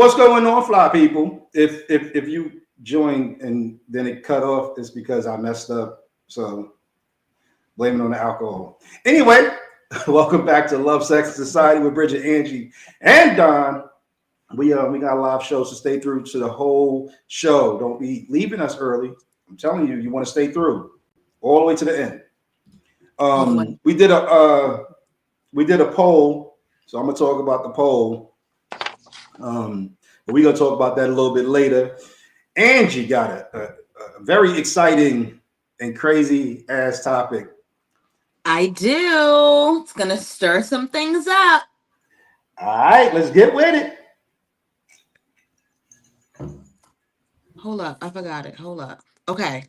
What's going on, fly people? If you joined and then it cut off, it's because I messed up. So blame it on the alcohol. Anyway, welcome back to Love, Sex, and Society with Bridget, Angie, and Don. We got a live show, so stay through to the whole show. Don't be leaving us early. I'm telling you, you want to stay through all the way to the end. All the way. We did a poll, so I'm gonna talk about the poll. But we're gonna talk about that a little bit later. Angie got a very exciting and crazy ass topic. I do. It's gonna stir some things up. All right, let's get with it. Hold up, I forgot it. Hold up. Okay.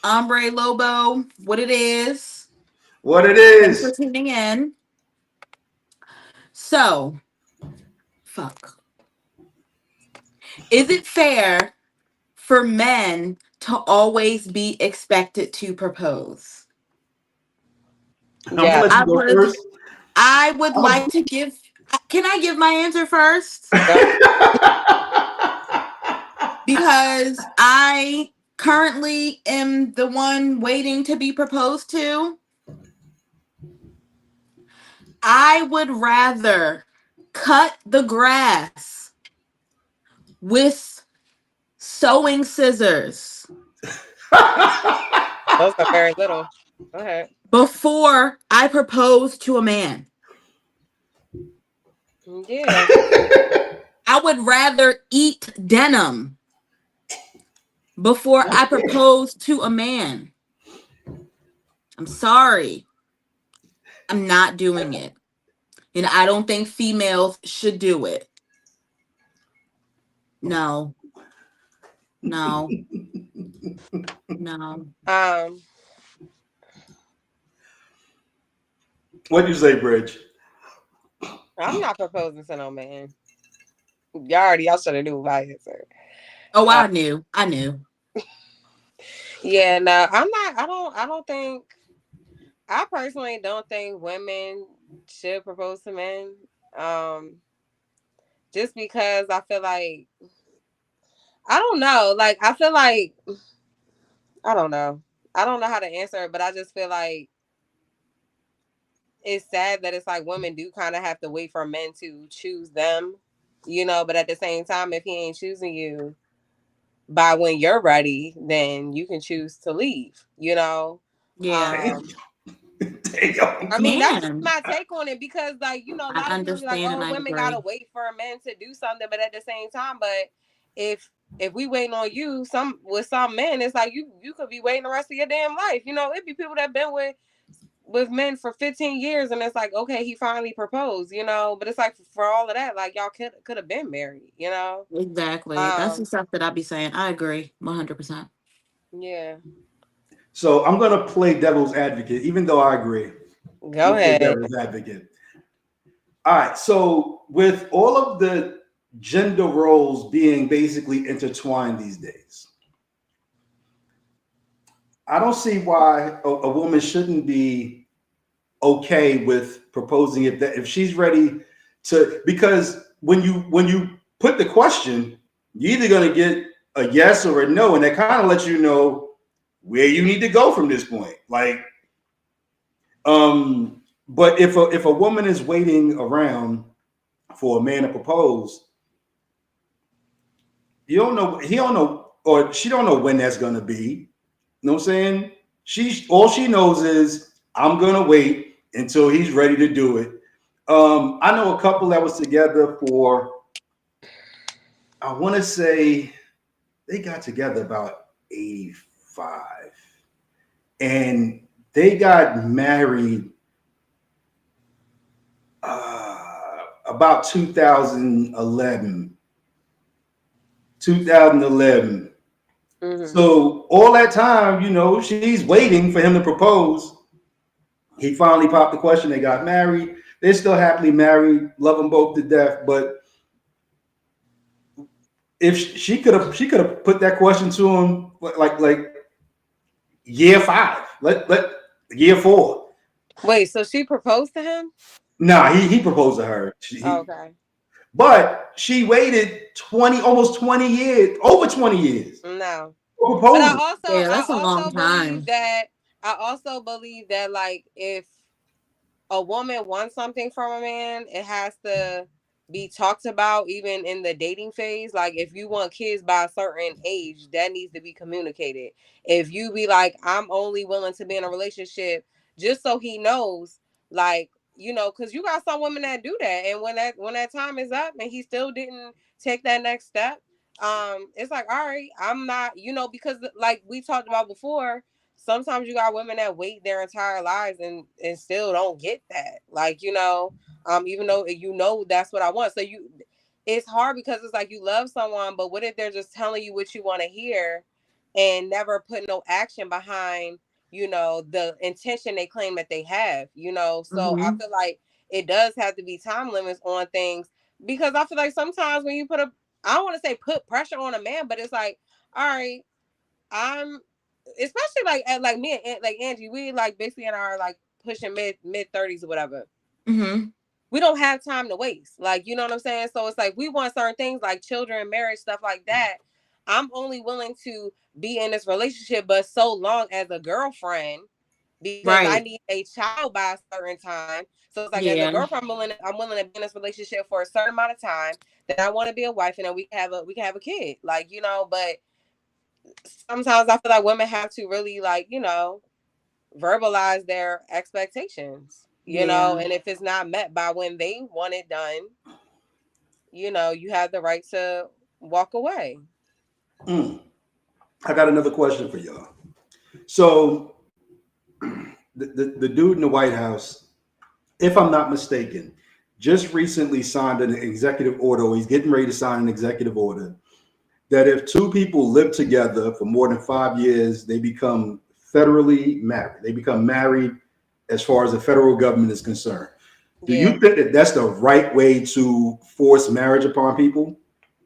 Hombre Lobo, what it is. What it Thanks for is. tuning in. So, fuck. Is it fair for men to always be expected to propose? I'm gonna let you go first. I would like to give. Can I give my answer first? Because I currently am the one waiting to be proposed to. I would rather cut the grass with sewing scissors. Those are very little. Go ahead. Before I propose to a man. Yeah. I would rather eat denim before I propose to a man. I'm sorry. I'm not doing it. And I don't think females should do it. No. No. No. What'd you say, Bridge? I'm not proposing to no man. Y'all should have knew my answer. Oh, I knew. Yeah, no, I don't think. I personally don't think women should propose to men. Just because I feel like I don't know. Like I feel like I don't know. I don't know how to answer it, but I just feel like it's sad that it's like women do kind of have to wait for men to choose them, you know, but at the same time, if he ain't choosing you by when you're ready, then you can choose to leave, you know? Yeah. I mean, that's just my take on it because, like, you know, a lot of people be like, oh, women gotta wait for a man to do something, but at the same time, but if we waiting on you, with some men, it's like you could be waiting the rest of your damn life. You know, it'd be people that been with men for 15 years and it's like, okay, he finally proposed, you know, but it's like for all of that, like y'all could have been married, you know. Exactly. That's the stuff that I be saying. I agree 100%. Yeah. So I'm gonna play devil's advocate, even though I agree. Go ahead. Devil's advocate. All right. So with all of the gender roles being basically intertwined these days, I don't see why a woman shouldn't be okay with proposing if she's ready to, because when you put the question, you're either going to get a yes or a no, and that kind of lets you know where you need to go from this point. Like, but if a woman is waiting around for a man to propose, he don't know, or she don't know when that's going to be. You know what I'm saying? All she knows is I'm gonna wait until he's ready to do it. I know a couple that was together for, I want to say they got together about 85, and they got married about 2011. 2011. Mm-hmm. So all that time, you know, she's waiting for him to propose. He finally popped the question. They got married. They're still happily married, love them both to death. But if she could have put that question to him like year 5, let year 4. Wait, so she proposed to him? Nah, he proposed to her. Okay. But she waited almost 20 years, over 20 years. No. But that's a long time. I also believe that like if a woman wants something from a man, it has to be talked about even in the dating phase. Like if you want kids by a certain age, that needs to be communicated. If you be like, I'm only willing to be in a relationship just so he knows, like, you know, because you got some women that do that, and when that time is up and he still didn't take that next step, it's like, all right, I'm not, you know, because like we talked about before, sometimes you got women that wait their entire lives and still don't get that, like, you know, even though you know that's what I want. So it's hard because it's like you love someone, but what if they're just telling you what you want to hear and never put no action behind, you know, the intention they claim that they have, you know? So I feel like it does have to be time limits on things, because I feel like sometimes when you I don't want to say put pressure on a man, but it's like, all right, I'm especially like me and like Angie, we like basically in our like pushing mid 30s or whatever. We don't have time to waste, like, you know what I'm saying? So it's like we want certain things like children, marriage, stuff like that. I'm only willing to be in this relationship but so long as a girlfriend, because I need a child by a certain time. So it's like as a girlfriend, I'm willing to be in this relationship for a certain amount of time. Then I want to be a wife, and then we can have a kid, like, you know. But sometimes I feel like women have to really, like, you know, verbalize their expectations, you know, and if it's not met by when they want it done, you know, you have the right to walk away. I got another question for y'all. So the dude in the White House, if I'm not mistaken, just recently signed an executive order, or he's getting ready to sign an executive order, that if two people live together for more than 5 years, they become federally married. They become married as far as the federal government is concerned. Do you think that that's the right way to force marriage upon people?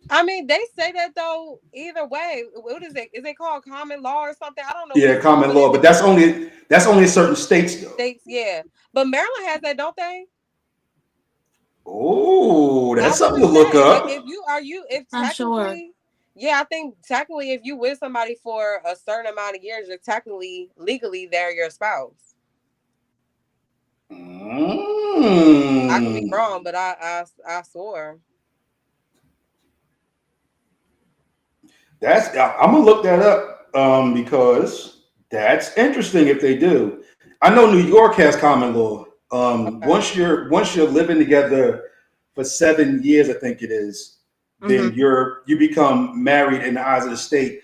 I mean, they say that though. Either way, what is it? Is it called common law or something? I don't know. Yeah, common law, but that's only in certain states, though. States, yeah. But Maryland has that, don't they? Oh, that's something to look up. Like, if technically, yeah, I think technically, if you with somebody for a certain amount of years, you're technically legally they're your spouse. I could be wrong, but I swore. I'm gonna look that up because that's interesting if they do. I know New York has common law. Okay. Once you're living together for 7 years, I think it is, then you become married in the eyes of the state.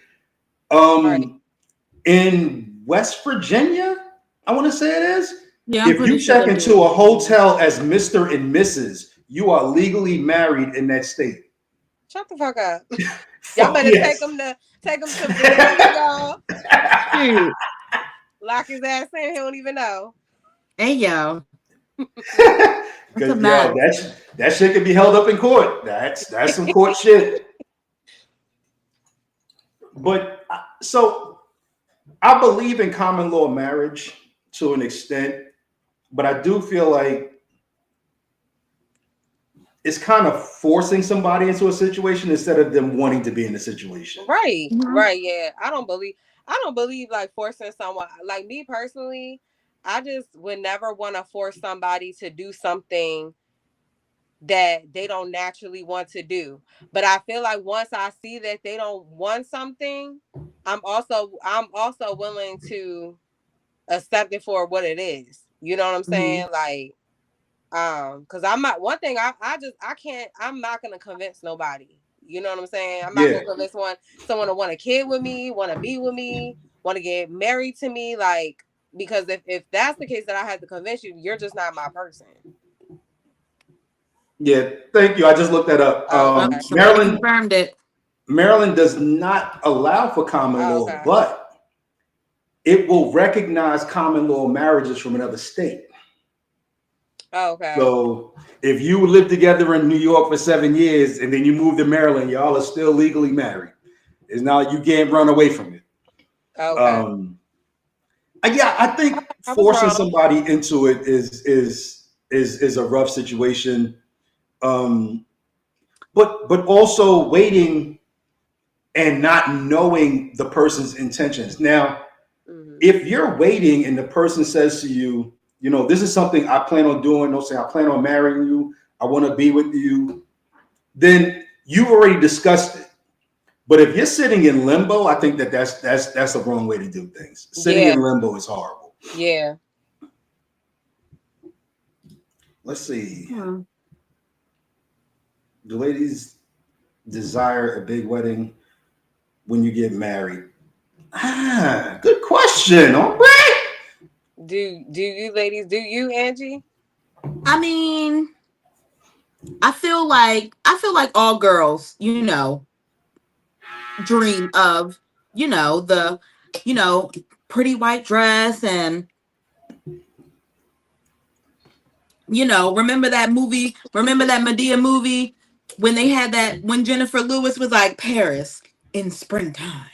Right. In West Virginia, I want to say it is. Yeah, if you check into a hotel as Mr. and Mrs., you are legally married in that state. Shut the fuck up. Y'all better take him to Virginia, y'all. Lock his ass in. He don't even know. Hey, yo. Because that shit could be held up in court. That's some court shit. But so I believe in common law marriage to an extent, but I do feel like it's kind of forcing somebody into a situation instead of them wanting to be in the situation. Right. Right. Yeah. I don't believe like forcing someone. Like me personally, I just would never want to force somebody to do something that they don't naturally want to do. But I feel like once I see that they don't want something, I'm also willing to accept it for what it is. You know what I'm saying? Like, because I'm not I'm not gonna convince nobody. You know what I'm saying? I'm not gonna convince someone to want a kid with me, want to be with me, want to get married to me, like, because if that's the case that I had to convince you, you're just not my person. Yeah, thank you. I just looked that up. Maryland confirmed it. Maryland does not allow for common law, but it will recognize common law marriages from another state. Oh, okay. So if you live together in New York for 7 years and then you move to Maryland, y'all are still legally married. It's not like you can't run away from it. Okay. I think forcing somebody into it is is a rough situation. But also waiting and not knowing the person's intentions. Now, if you're waiting and the person says to you, you know, this is something I plan on doing, they'll say, I plan on marrying you, I want to be with you, then you've already discussed it. But if you're sitting in limbo, I think that's the wrong way to do things. Sitting in limbo is horrible. Yeah. Let's see. Do ladies desire a big wedding when you get married? Good question. All right. Do you ladies, do you, Angie? I mean, I feel like all girls, you know, dream of, you know, the, you know, pretty white dress and, you know, remember that Madea movie when they had that, when Jennifer Lewis was like, Paris in springtime.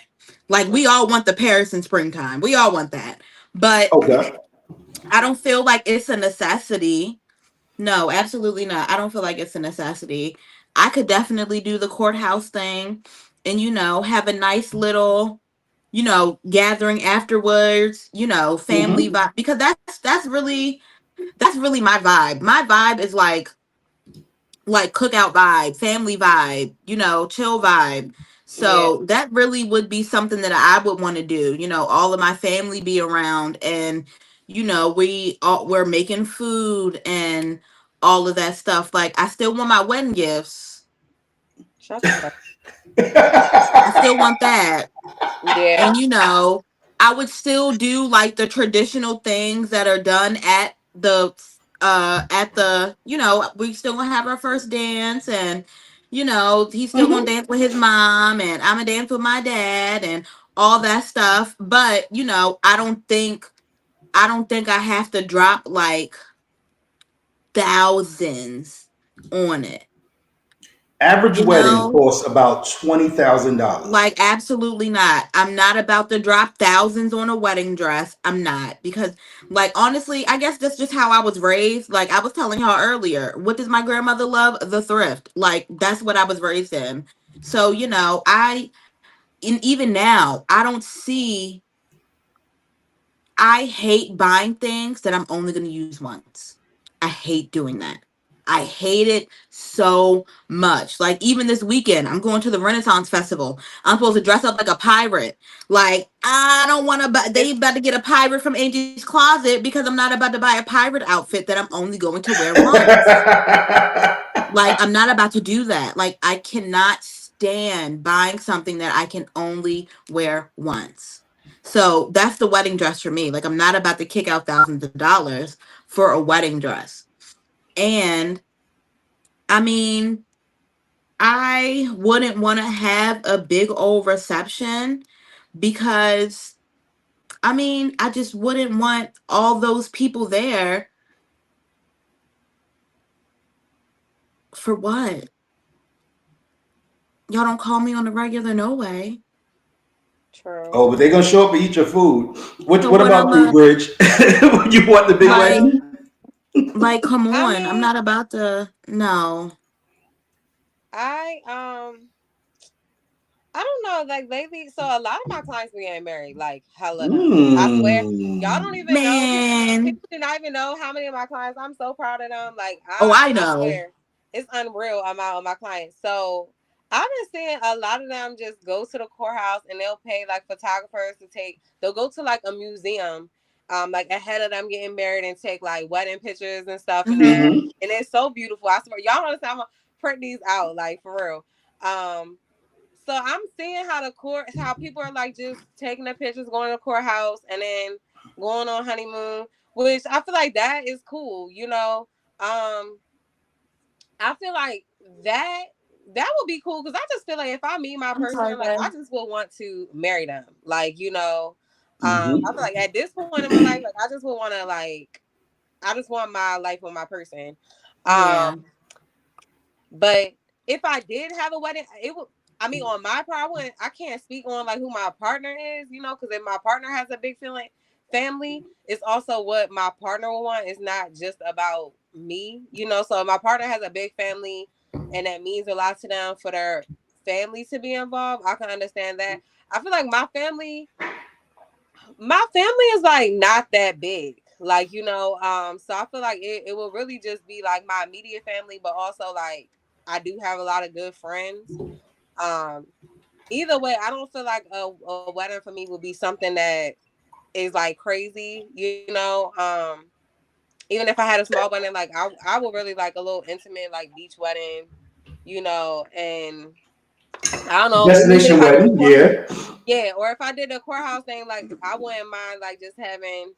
Like, we all want the Paris in springtime. We all want that. But okay. I don't feel like it's a necessity. No, absolutely not. I don't feel like it's a necessity. I could definitely do the courthouse thing and, you know, have a nice little, you know, gathering afterwards, you know, family vibe, because that's really my vibe. My vibe is like cookout vibe, family vibe, you know, chill vibe. So that really would be something that I would want to do. You know, all of my family be around, and you know, we're making food and all of that stuff. Like, I still want my wedding gifts. Shut the fuck. I still want that. Yeah. And you know, I would still do like the traditional things that are done at the, you know, we still gonna have our first dance, and you know, he's still gonna dance with his mom, and I'm gonna dance with my dad and all that stuff. But you know, I don't think I have to drop like thousands on it. Average wedding costs about $20,000. Like, absolutely not. I'm not about to drop thousands on a wedding dress. I'm not, because, like, honestly, I guess that's just how I was raised. Like, I was telling y'all earlier, what does my grandmother love? The thrift. Like, that's what I was raised in. So, you know, even now, I hate buying things that I'm only going to use once. I hate doing that. I hate it so much. Like, even this weekend, I'm going to the Renaissance Festival. I'm supposed to dress up like a pirate. Like, I don't want to buy, they about to get a pirate from Angie's Closet, because I'm not about to buy a pirate outfit that I'm only going to wear once. Like, I'm not about to do that. Like, I cannot stand buying something that I can only wear once. So that's the wedding dress for me. Like, I'm not about to kick out thousands of dollars for a wedding dress. And I mean, I wouldn't want to have a big old reception, because I mean, I just wouldn't want all those people there for what? Y'all don't call me on the regular, no way. True. Oh, but they're gonna show up and eat your food. What about you, Bridge? You want the big wedding? Like, come on. I mean, I'm not about to. No. I don't know, like lately, so a lot of my clients be getting married, like hella. I swear, y'all don't even know. People do not even know how many of my clients. I'm so proud of them. Like, I know. I swear, it's unreal amount of my clients. So I've been seeing a lot of them just go to the courthouse and they'll pay like photographers to take. They'll go to like a museum, like ahead of them getting married, and take like wedding pictures and stuff. And then, and it's so beautiful. I swear, y'all don't understand. I'm gonna print these out, like, for real. So I'm seeing how people are like just taking the pictures, going to the courthouse, and then going on honeymoon, which I feel like that is cool, you know. I feel like that would be cool, because I just feel like if I meet my person, like, I just would want to marry them, like, you know. I feel like at this point in my life, like, I just would want to, like, I just want my life with my person. But if I did have a wedding, it would. I mean, on my part, I can't speak on like who my partner is, you know, because if my partner has a big family, it's also what my partner will want. It's not just about me, you know. So my partner has a big family, and that means a lot to them for their family to be involved. I can understand that. I feel like my family is like not that big, like, you know. So I feel like it will really just be like my immediate family, but also like I do have a lot of good friends. Either way, I don't feel like a wedding for me would be something that is like crazy, you know. Even if I had a small wedding, like I would really like a little intimate like beach wedding, you know. And I don't know, destination wedding, yeah. Or if I did a courthouse thing, like I wouldn't mind like just having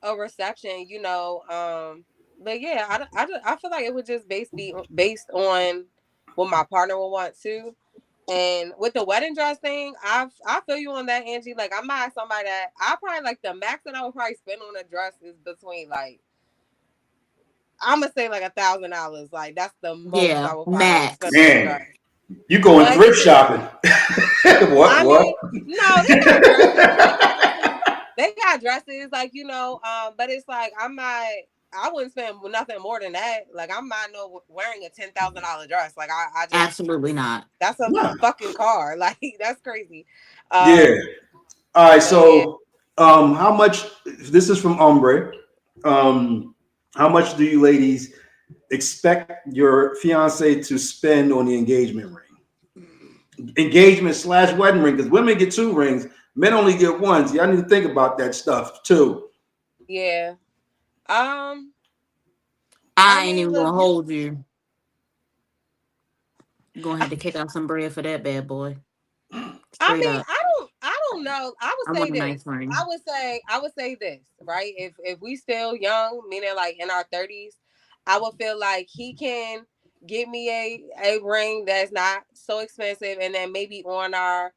a reception, you know. But yeah, I feel like it would just be based on what my partner would want to. And with the wedding dress thing, I feel you on that, Angie. Like I'm not somebody that I probably like the max that I would probably spend on a dress is between like, I'm gonna say like $1,000. Like that's the most I would probably spend on a dress. You going thrift shopping? What? No, they got dresses. They got dresses, like, you know. But it's like I wouldn't spend nothing more than that. Like I'm not wearing a $10,000 dress. Like I just absolutely not. That's a fucking car. Like that's crazy. Yeah. All right. So, how much? This is from Ombre. How much do you ladies expect your fiance to spend on the engagement ring? Engagement/wedding ring, because women get 2 rings, men only get 1. So y'all need to think about that stuff too. Yeah. I ain't even gonna hold you. You're gonna have to kick out some bread for that bad boy. Straight up. I don't know. I would say this. Nice I would say this, right? If we still young, meaning like in our 30s, I would feel like he can get me a ring that's not so expensive, and then maybe on our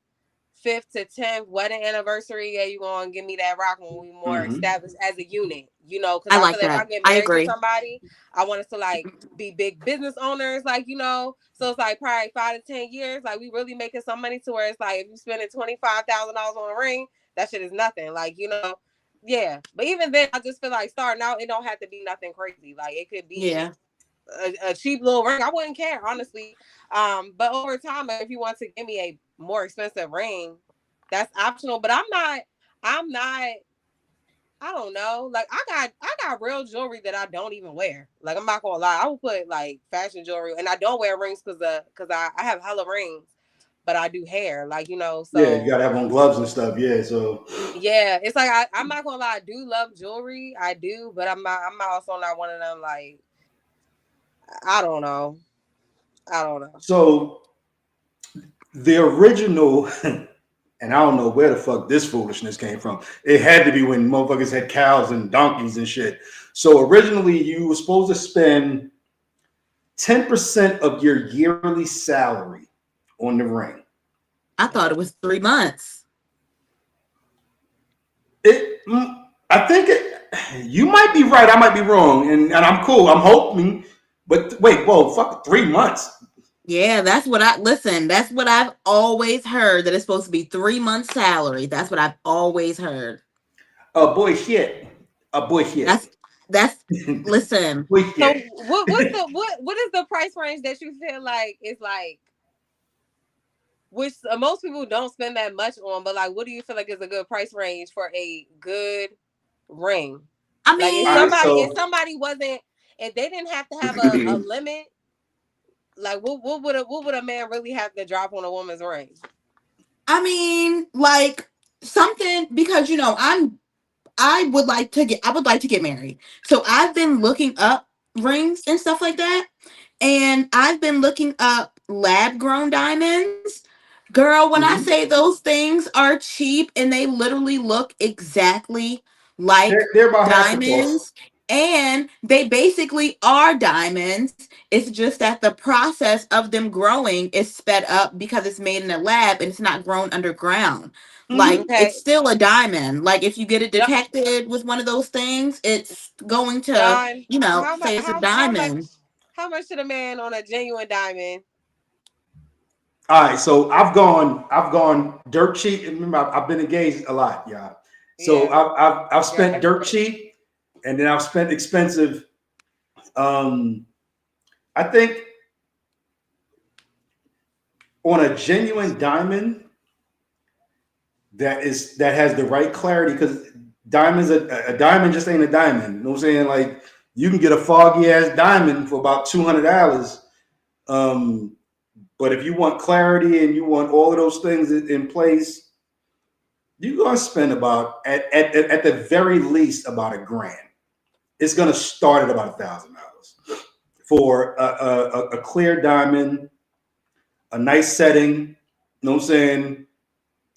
5th to 10th wedding anniversary, yeah, you gonna give me that rock when we more established as a unit, you know? Because I feel like if I get married to somebody, I want us to like be big business owners, like, you know. So it's like probably 5 to 10 years, like we really making some money to where it's like if you spending $25,000 on a ring, that shit is nothing, like, you know. Yeah, but even then, I just feel like starting out, it don't have to be nothing crazy. Like it could be a cheap little ring. I wouldn't care, honestly. But over time, if you want to give me a more expensive ring, that's optional. But I'm not. I don't know. Like I got real jewelry that I don't even wear. Like I'm not gonna lie. I would put like fashion jewelry, and I don't wear rings because I have hella rings, but I do hair. Like, you know. So yeah, you gotta have on gloves and stuff. Yeah. So yeah, it's like I'm not gonna lie. I do love jewelry. I do, but I'm also not one of them like. I don't know. So the original, and I don't know where the fuck this foolishness came from. It had to be when motherfuckers had cows and donkeys and shit. So originally you were supposed to spend 10% of your yearly salary on the ring. I thought it was 3 months. I think you might be right. I might be wrong. And I'm cool. I'm hoping. But wait, whoa, fuck 3 months. Yeah, that's what I've always heard, that it's supposed to be 3 months salary. That's what I've always heard. Bullshit. That's listen. So what is the price range that you feel like is like, which most people don't spend that much on, but like what do you feel like is a good price range for a good ring? I mean, like if they didn't have to have a limit, like what would a man really have to drop on a woman's ring? I mean, like something, because you know I would like to get married. So I've been looking up rings and stuff like that. And I've been looking up lab grown diamonds. Girl, when I say those things are cheap and they literally look exactly like they're about diamonds, and they basically are diamonds. It's just that the process of them growing is sped up because it's made in a lab and it's not grown underground. Like it's still a diamond. Like if you get it detected with one of those things, it's going to, say it's a diamond. How much should a man on a genuine diamond? All right, so I've gone dirt cheap. Remember, I've been engaged a lot, y'all. So I've spent dirt cheap, and then I've spent expensive I think on a genuine diamond that has the right clarity, because diamonds, a diamond just ain't a diamond. You know what I'm saying? Like, you can get a foggy ass diamond for about $200. But if you want clarity and you want all of those things in place, you're gonna spend about at the very least about $1,000. It's gonna start at about $1,000 for a clear diamond, a nice setting. You know what I'm saying?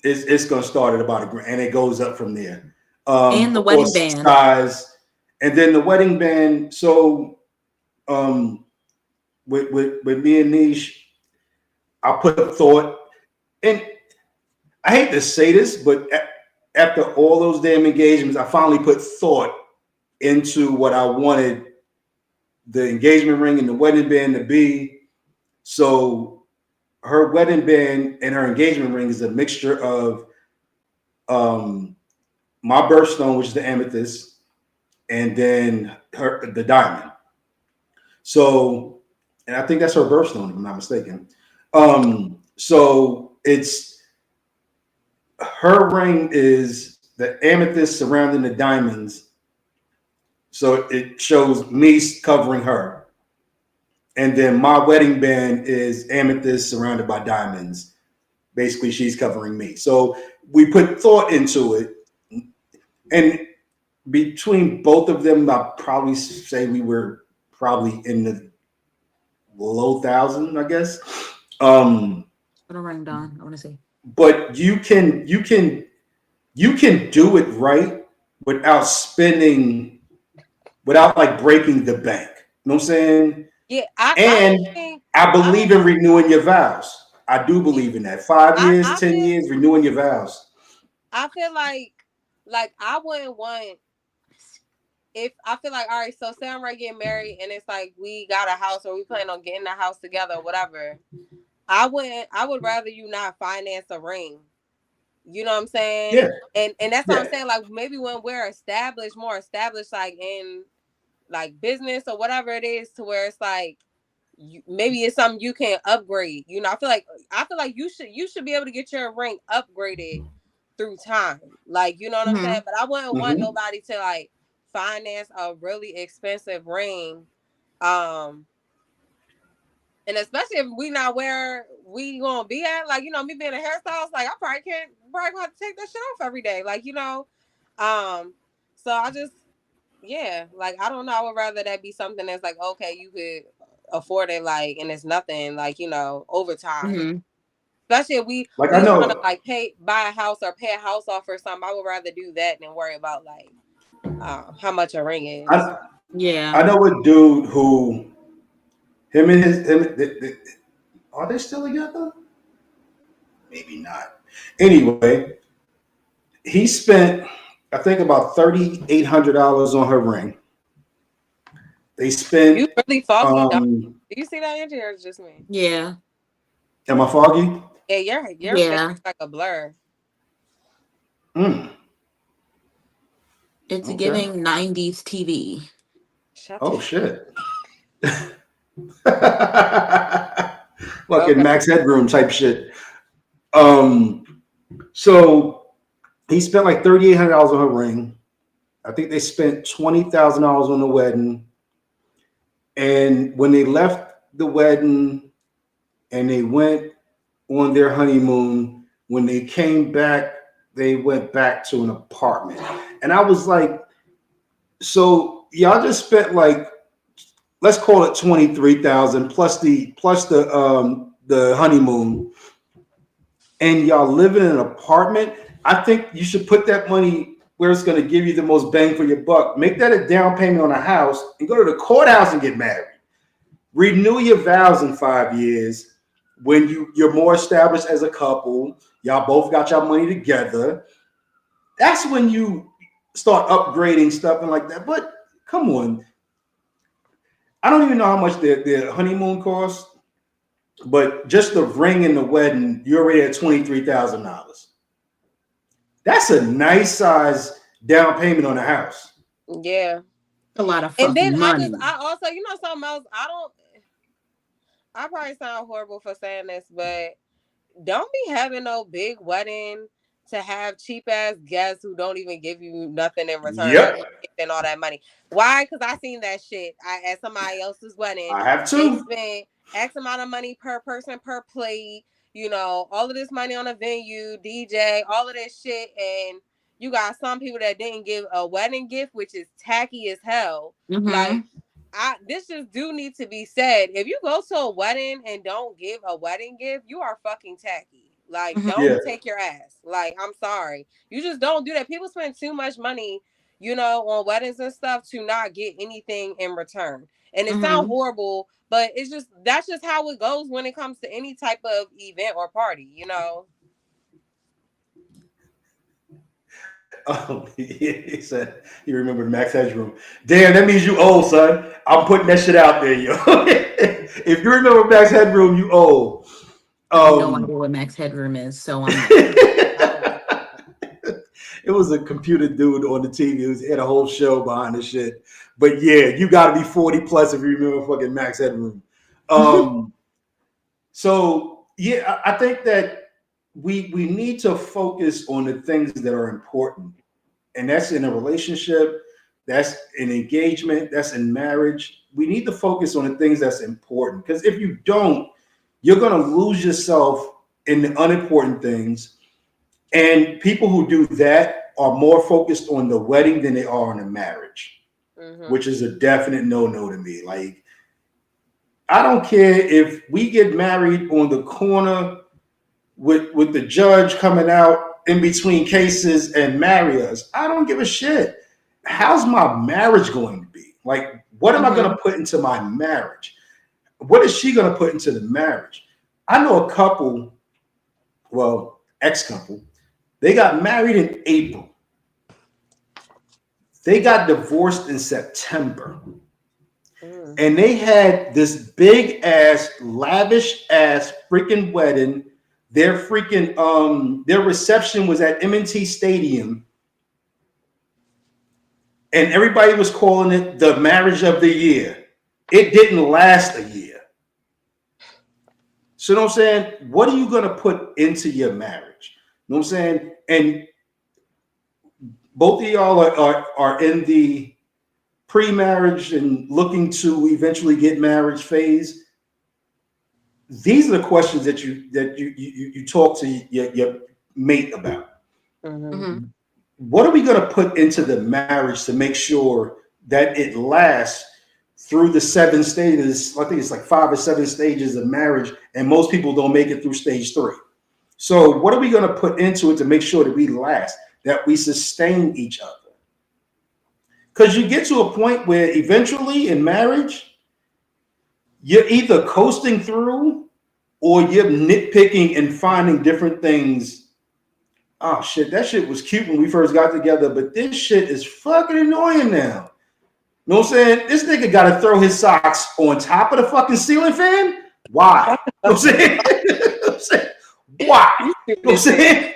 It's gonna start at about $1,000, and it goes up from there. And the wedding band size, and then the wedding band. So, with me and Niche, I put thought, and I hate to say this, but after all those damn engagements, I finally put thought into what I wanted the engagement ring and the wedding band to be. So her wedding band and her engagement ring is a mixture of my birthstone, which is the amethyst, and then the diamond. So, and I think that's her birthstone, if I'm not mistaken. So it's her ring is the amethyst surrounding the diamonds. So it shows me covering her. And then my wedding band is amethyst surrounded by diamonds. Basically, she's covering me. So we put thought into it. And between both of them, I'd probably say we were probably in the low thousand, I guess. Put a ring, Don. I want to see. But you can do it right without spending, without like breaking the bank. You know what I'm saying? Yeah, I believe in renewing your vows. I do believe in that. 5 years, 10 years, renewing your vows. I feel like I wouldn't want, if I feel like, all right, so say I'm ready to get married and it's like we got a house or we plan on getting a house together or whatever. I would rather you not finance a ring. You know what I'm saying? Yeah. And that's what I'm saying. Like, maybe when we're more established, like in like business or whatever it is, to where it's like maybe it's something you can upgrade. You know, I feel like you should be able to get your ring upgraded through time. Like, you know what I'm saying? But I wouldn't want nobody to like finance a really expensive ring. And especially if we not where we gonna be at, like, you know, me being a hairstylist, like I probably gonna have to take that shit off every day, like, you know. So I just, yeah, like, I don't know. I would rather that be something that's like, okay, you could afford it, like, and it's nothing, like, you know, over time. Especially if we want to like buy a house or pay a house off or something. I would rather do that than worry about like how much a ring is. I know a dude who. Him and are they still together? Maybe not. Anyway, he spent, I think, about $3,800 on her ring. They spent. You really foggy? Do you see that, Angie, or is it just me? Yeah. Am I foggy? Yeah, your face is like a blur. It's giving 90s TV. Shit. Fucking Max Headroom type shit. So he spent like $3,800 on her ring. I think they spent $20,000 on the wedding. And when they left the wedding and they went on their honeymoon, when they came back, they went back to an apartment. And I was like, so y'all just spent like, let's call it $23,000 plus the honeymoon, and y'all live in an apartment. I think you should put that money where it's going to give you the most bang for your buck. Make that a down payment on a house and go to the courthouse and get married. Renew your vows in 5 years when you're more established as a couple. Y'all both got your money together. That's when you start upgrading stuff and like that. But come on. I don't even know how much the honeymoon cost, but just the ring and the wedding, you're already at $23,000. That's a nice size down payment on a house. Yeah. A lot of fucking then money. I also, you know, something else. I probably sound horrible for saying this, but don't be having no big wedding to have cheap ass guests who don't even give you nothing in return. Yep. And all that money. Why? Because I seen that shit at somebody else's wedding. I have too. They spent X amount of money per person per plate. You know, all of this money on a venue, DJ, all of this shit, and you got some people that didn't give a wedding gift, which is tacky as hell. Mm-hmm. Like, this just do need to be said. If you go to a wedding and don't give a wedding gift, you are fucking tacky. Like, don't take your ass. Like, I'm sorry. You just don't do that. People spend too much money, you know, on weddings and stuff to not get anything in return. And it sounds horrible, but it's just, that's just how it goes when it comes to any type of event or party, you know? Oh, he said he remembered Max Headroom. Damn, that means you old, son. I'm putting that shit out there, yo. If you remember Max Headroom, you old. I have no idea what Max Headroom is, so I'm It was a computer dude on the TV. He had a whole show behind the shit. But yeah, you got to be 40 plus if you remember fucking Max Headroom. So yeah, I think that we need to focus on the things that are important, and that's in a relationship, that's in engagement, that's in marriage. We need to focus on the things that's important, because if you don't, you're going to lose yourself in the unimportant things. And people who do that are more focused on the wedding than they are on the marriage, which is a definite no-no to me. Like, I don't care if we get married on the corner with the judge coming out in between cases and marry us. I don't give a shit. How's my marriage going to be? Like, what am I going to put into my marriage? What is she going to put into the marriage? I know a couple, well, ex-couple, they got married in April. They got divorced in September. And they had this big ass, lavish ass freaking wedding. Their freaking their reception was at M&T Stadium, and everybody was calling it the marriage of the year. It didn't last a year. So you know what I'm saying? What are you gonna put into your marriage? You know what I'm saying? And both of y'all are in the pre-marriage and looking to eventually get marriage phase. These are the questions that you talk to your mate about. What are we going to put into the marriage to make sure that it lasts through the 7 stages? I think it's like 5 or 7 stages of marriage, and most people don't make it through stage 3. So what are we going to put into it to make sure that we last, that we sustain each other? Because you get to a point where eventually in marriage, you're either coasting through or you're nitpicking and finding different things. Oh shit, that shit was cute when we first got together, but this shit is fucking annoying now. You know what I'm saying? This nigga got to throw his socks on top of the fucking ceiling fan? Why? You know what I'm saying? Why? You know what I'm saying?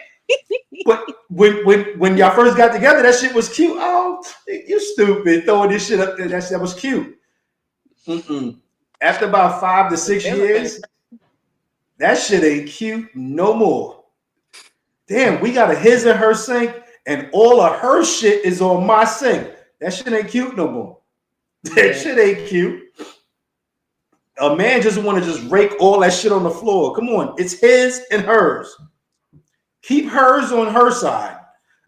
But when y'all first got together, that shit was cute. Oh, you stupid, throwing this shit up there. That was cute. After about 5 to 6 years, that shit ain't cute no more. Damn, we got a his and her sink, and all of her shit is on my sink. That shit ain't cute no more. That shit ain't cute. A man just want to just rake all that shit on the floor. Come on, it's his and hers. Keep hers on her side.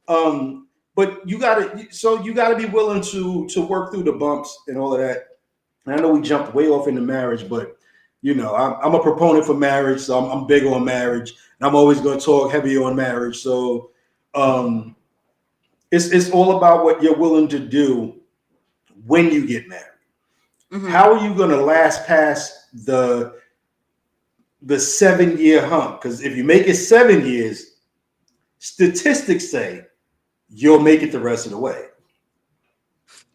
But you gotta be willing to work through the bumps and all of that. And I know we jumped way off into marriage, but you know, I'm a proponent for marriage, so I'm big on marriage, and I'm always going to talk heavy on marriage. So it's all about what you're willing to do when you get married. How are you going to last past the 7-year hump? Because if you make it 7 years, statistics say you'll make it the rest of the way.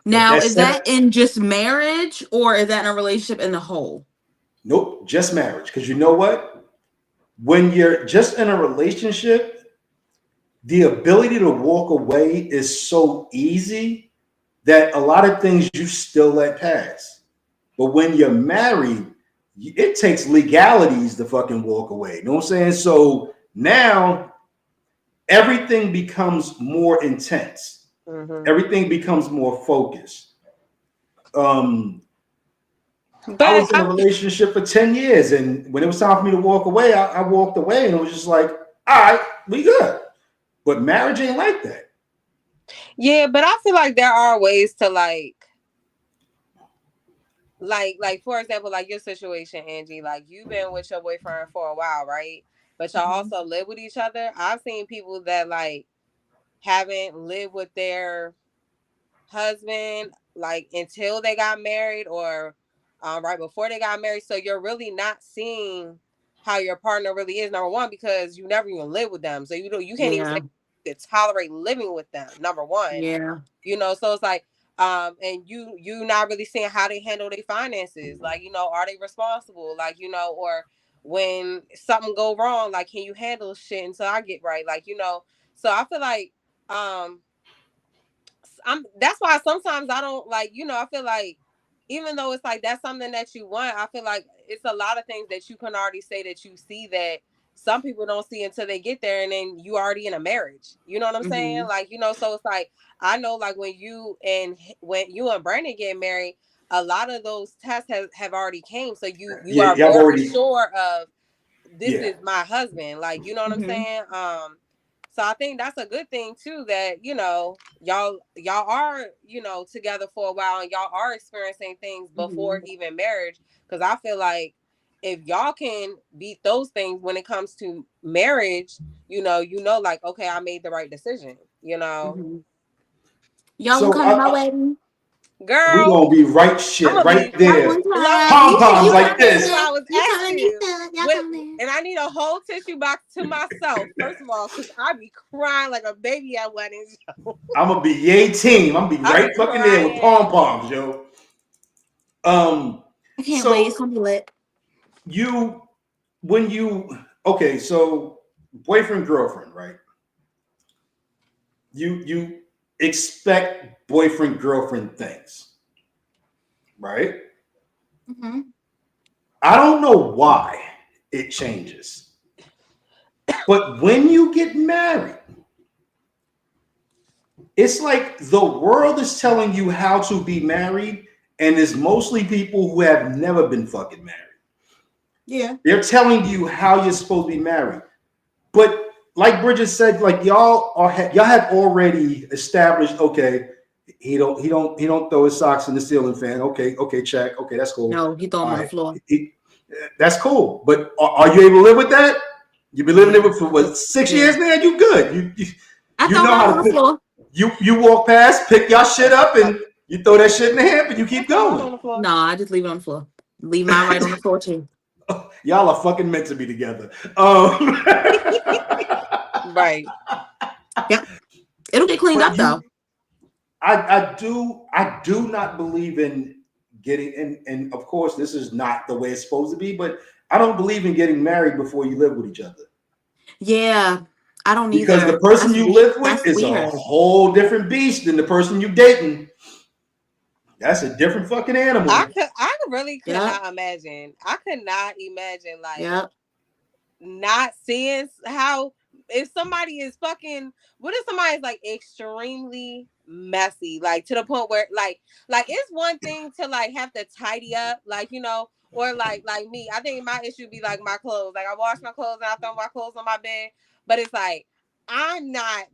Now, is that in just marriage, or is that in a relationship in the whole? Nope, just marriage. Because you know what? When you're just in a relationship, the ability to walk away is so easy that a lot of things you still let pass. But when you're married, it takes legalities to fucking walk away. You know what I'm saying? So now everything becomes more intense. Mm-hmm. Everything becomes more focused. I was in a relationship for 10 years, and when it was time for me to walk away, I walked away, and it was just like, all right, we good. But marriage ain't like that. Yeah, but I feel like there are ways to like for example, like your situation, Angie, like you've been with your boyfriend for a while, right? But y'all also live with each other. I've seen people that like haven't lived with their husband like until they got married or right before they got married. So you're really not seeing how your partner really is, number one, because you never even live with them. So you can't even say you tolerate living with them, number one. Yeah. You know, so it's like and you not really seeing how they handle their finances. Like, you know, are they responsible? Like, you know, or when something go wrong, like, can you handle shit until I get right? Like, you know, so I feel like that's why sometimes I don't like, you know, I feel like even though it's like that's something that you want, I feel like it's a lot of things that you can already say that you see that some people don't see until they get there, and then you already in a marriage. You know what I'm saying? Like, you know, so it's like I know like when you and Brandon get married, a lot of those tests have already came. So you are very sure of this is my husband. Like, you know what I'm saying? So I think that's a good thing too, that, you know, y'all are, you know, together for a while and y'all are experiencing things before even marriage. Because I feel like if y'all can beat those things when it comes to marriage, you know, like, okay, I made the right decision, you know. Y'all so, come to my wedding. Girl, we gonna be right there. Pom poms like this. I was active. And I need a whole tissue box to myself, first of all, because I be crying like a baby at weddings. I'm gonna be yay team. I'm gonna be right fucking there with pom poms, yo. I can't wait. It's gonna be lit. Okay, so boyfriend, girlfriend, right? You expect boyfriend, girlfriend things, right? I don't know why it changes, but when you get married, it's like the world is telling you how to be married, and it's mostly people who have never been fucking married. Yeah. They're telling you how you're supposed to be married. But like Bridget said, like y'all have already established, okay, he don't throw his socks in the ceiling fan. Okay, check. Okay, that's cool. No, he throw them on the floor. That's cool. But are you able to live with that? You've been living it for what, 6 years now? You good. I throw them on the floor. You walk past, pick y'all shit up, and you throw that shit in the hamper and you keep going. No, I just leave it on the floor. Leave mine right on the floor too. Y'all are fucking meant to be together. Right. Yep. It'll get cleaned up though. I do not believe in getting, and of course this is not the way it's supposed to be, but I don't believe in getting married before you live with each other. Yeah, I don't either. Because the person you live with is a whole different beast than the person you dating. That's a different fucking animal. I really could not imagine. I could not imagine like not seeing how if somebody is fucking. What if somebody is like extremely messy, like to the point where like it's one thing to like have to tidy up, like, you know, or like me. I think my issue be like my clothes. Like I wash my clothes and I throw my clothes on my bed, but it's like I'm not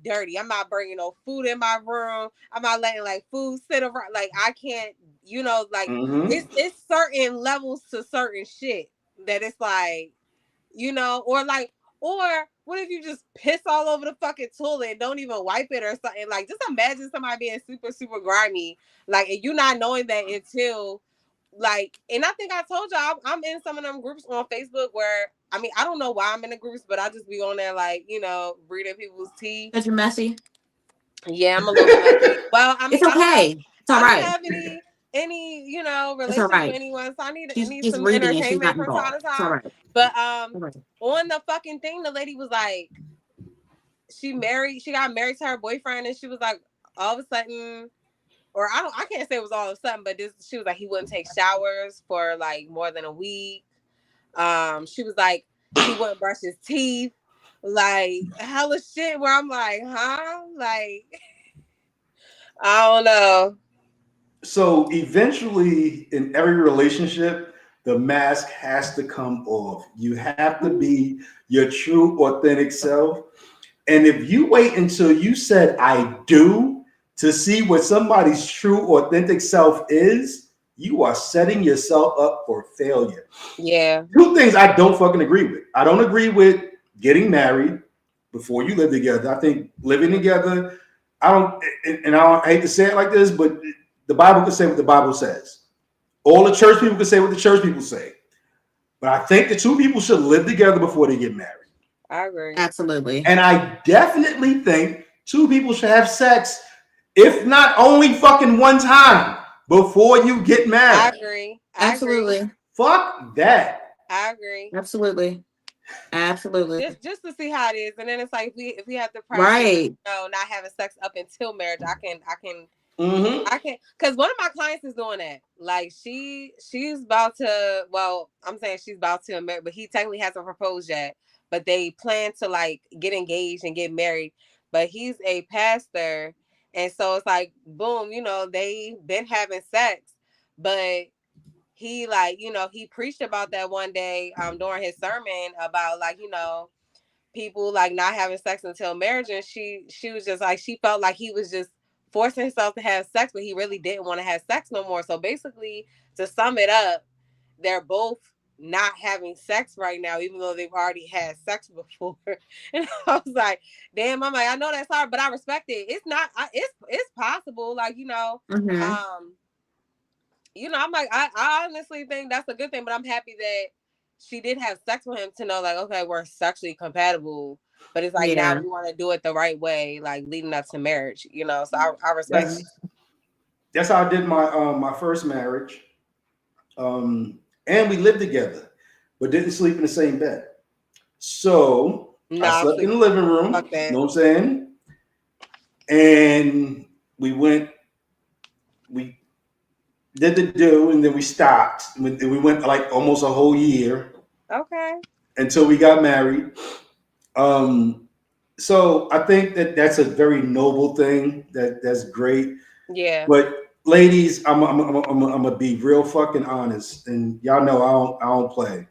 dirty. I'm not bringing no food in my room. I'm not letting like food sit around. Like I can't, you know, like it's certain levels to certain shit that it's like, you know, or what if you just piss all over the fucking toilet and don't even wipe it or something? Like just imagine somebody being super, super grimy, like, and you not knowing that until like, and I think I told y'all I'm in some of them groups on Facebook where, I mean, I don't know why I'm in the groups, but I just be on there like, you know, reading people's tea. Because you're messy. Yeah, I'm a little messy. Well, I mean, it's okay. It's all right. I don't have any, you know, relationship with anyone, so I need some entertainment from time to time. Right. But on the fucking thing, the lady was like, she got married to her boyfriend, and she was like, all of a sudden, or I can't say it was all of a sudden, but she was like, he wouldn't take showers for like more than a week. She was like, he wouldn't brush his teeth, like hella shit where I'm like, huh? Like, I don't know. So eventually in every relationship, the mask has to come off. You have to be your true, authentic self. And if you wait until you said I do to see what somebody's true, authentic self is, you are setting yourself up for failure. Yeah. Two things I don't fucking agree with. I don't agree with getting married before you live together. I think living together, I hate to say it like this, but the Bible can say what the Bible says. All the church people can say what the church people say. But I think the two people should live together before they get married. I agree. Absolutely. And I definitely think two people should have sex, if not only fucking one time before you get married. I agree. Absolutely. Fuck that. I agree. Absolutely. Just to see how it is, and then it's like if we have to practice, right, not having sex up until marriage, I can, mm-hmm. because one of my clients is doing that. Like she's about to. Well, I'm saying she's about to marry, but he technically hasn't proposed yet. But they plan to like get engaged and get married. But he's a pastor, and so it's like boom, they've been having sex, but he like, he preached about that one day during his sermon about like, people like not having sex until marriage. And she was just like, she felt like he was just forcing himself to have sex, but he really didn't want to have sex no more. So basically, to sum it up, they're both not having sex right now, even though they've already had sex before. And I was like, damn, I'm like, I know that's hard, but I respect it. It's not, it's possible. Like, mm-hmm. I'm like, I honestly think that's a good thing, but I'm happy that she did have sex with him to know, like, okay, we're sexually compatible, but it's like, now we want to do it the right way, like leading up to marriage, so I respect it. That's how I did my first marriage. And we lived together, but didn't sleep in the same bed. So I slept in the living room, you know what I'm saying? And we did the do, and then we stopped. We went like almost a whole year. Okay. Until we got married. So I think that's a very noble thing. That's great. Yeah. But ladies, I'm gonna be real fucking honest, and y'all know I don't play.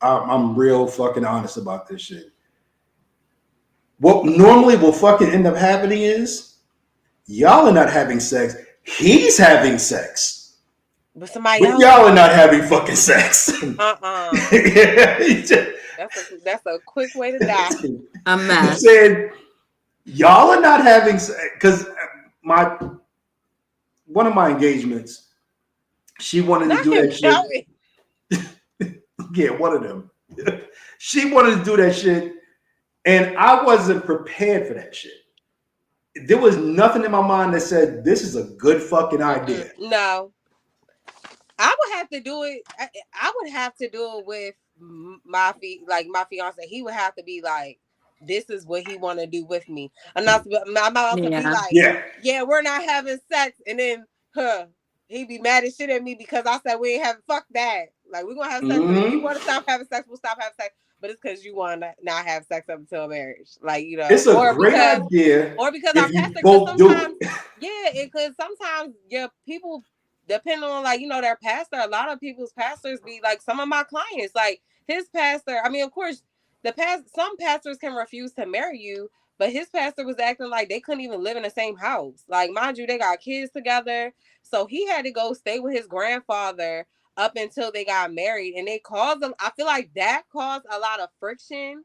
I'm real fucking honest about this shit. What normally will fucking end up happening is y'all are not having sex. He's having sex. But somebody else. Y'all are not having fucking sex. That's a quick way to die. A mess. Saying y'all are not having sex because one of my engagements, she wanted to do that shit. Yeah, one of them. She wanted to do that shit, and I wasn't prepared for that shit. There was nothing in my mind that said this is a good fucking idea. No. I would have to do it. I would have to do it with my fiance. He would have to be like, this is what he want to do with me. I'm not about to be like, yeah, we're not having sex. And then, he'd be mad as shit at me because I said we ain't having, fuck that. Like, we're going to have sex. Mm-hmm. If you want to stop having sex, we'll stop having sex. But it's because you want to not have sex up until marriage. Like, it's a great idea. Or because our pastor, sometimes, because sometimes people, depending on their pastor, a lot of people's pastors be like, some of my clients, like his pastor. I mean, of course, some pastors can refuse to marry you, but his pastor was acting like they couldn't even live in the same house. Like, mind you, they got kids together, so he had to go stay with his grandfather up until they got married, and they caused them. I feel like that caused a lot of friction.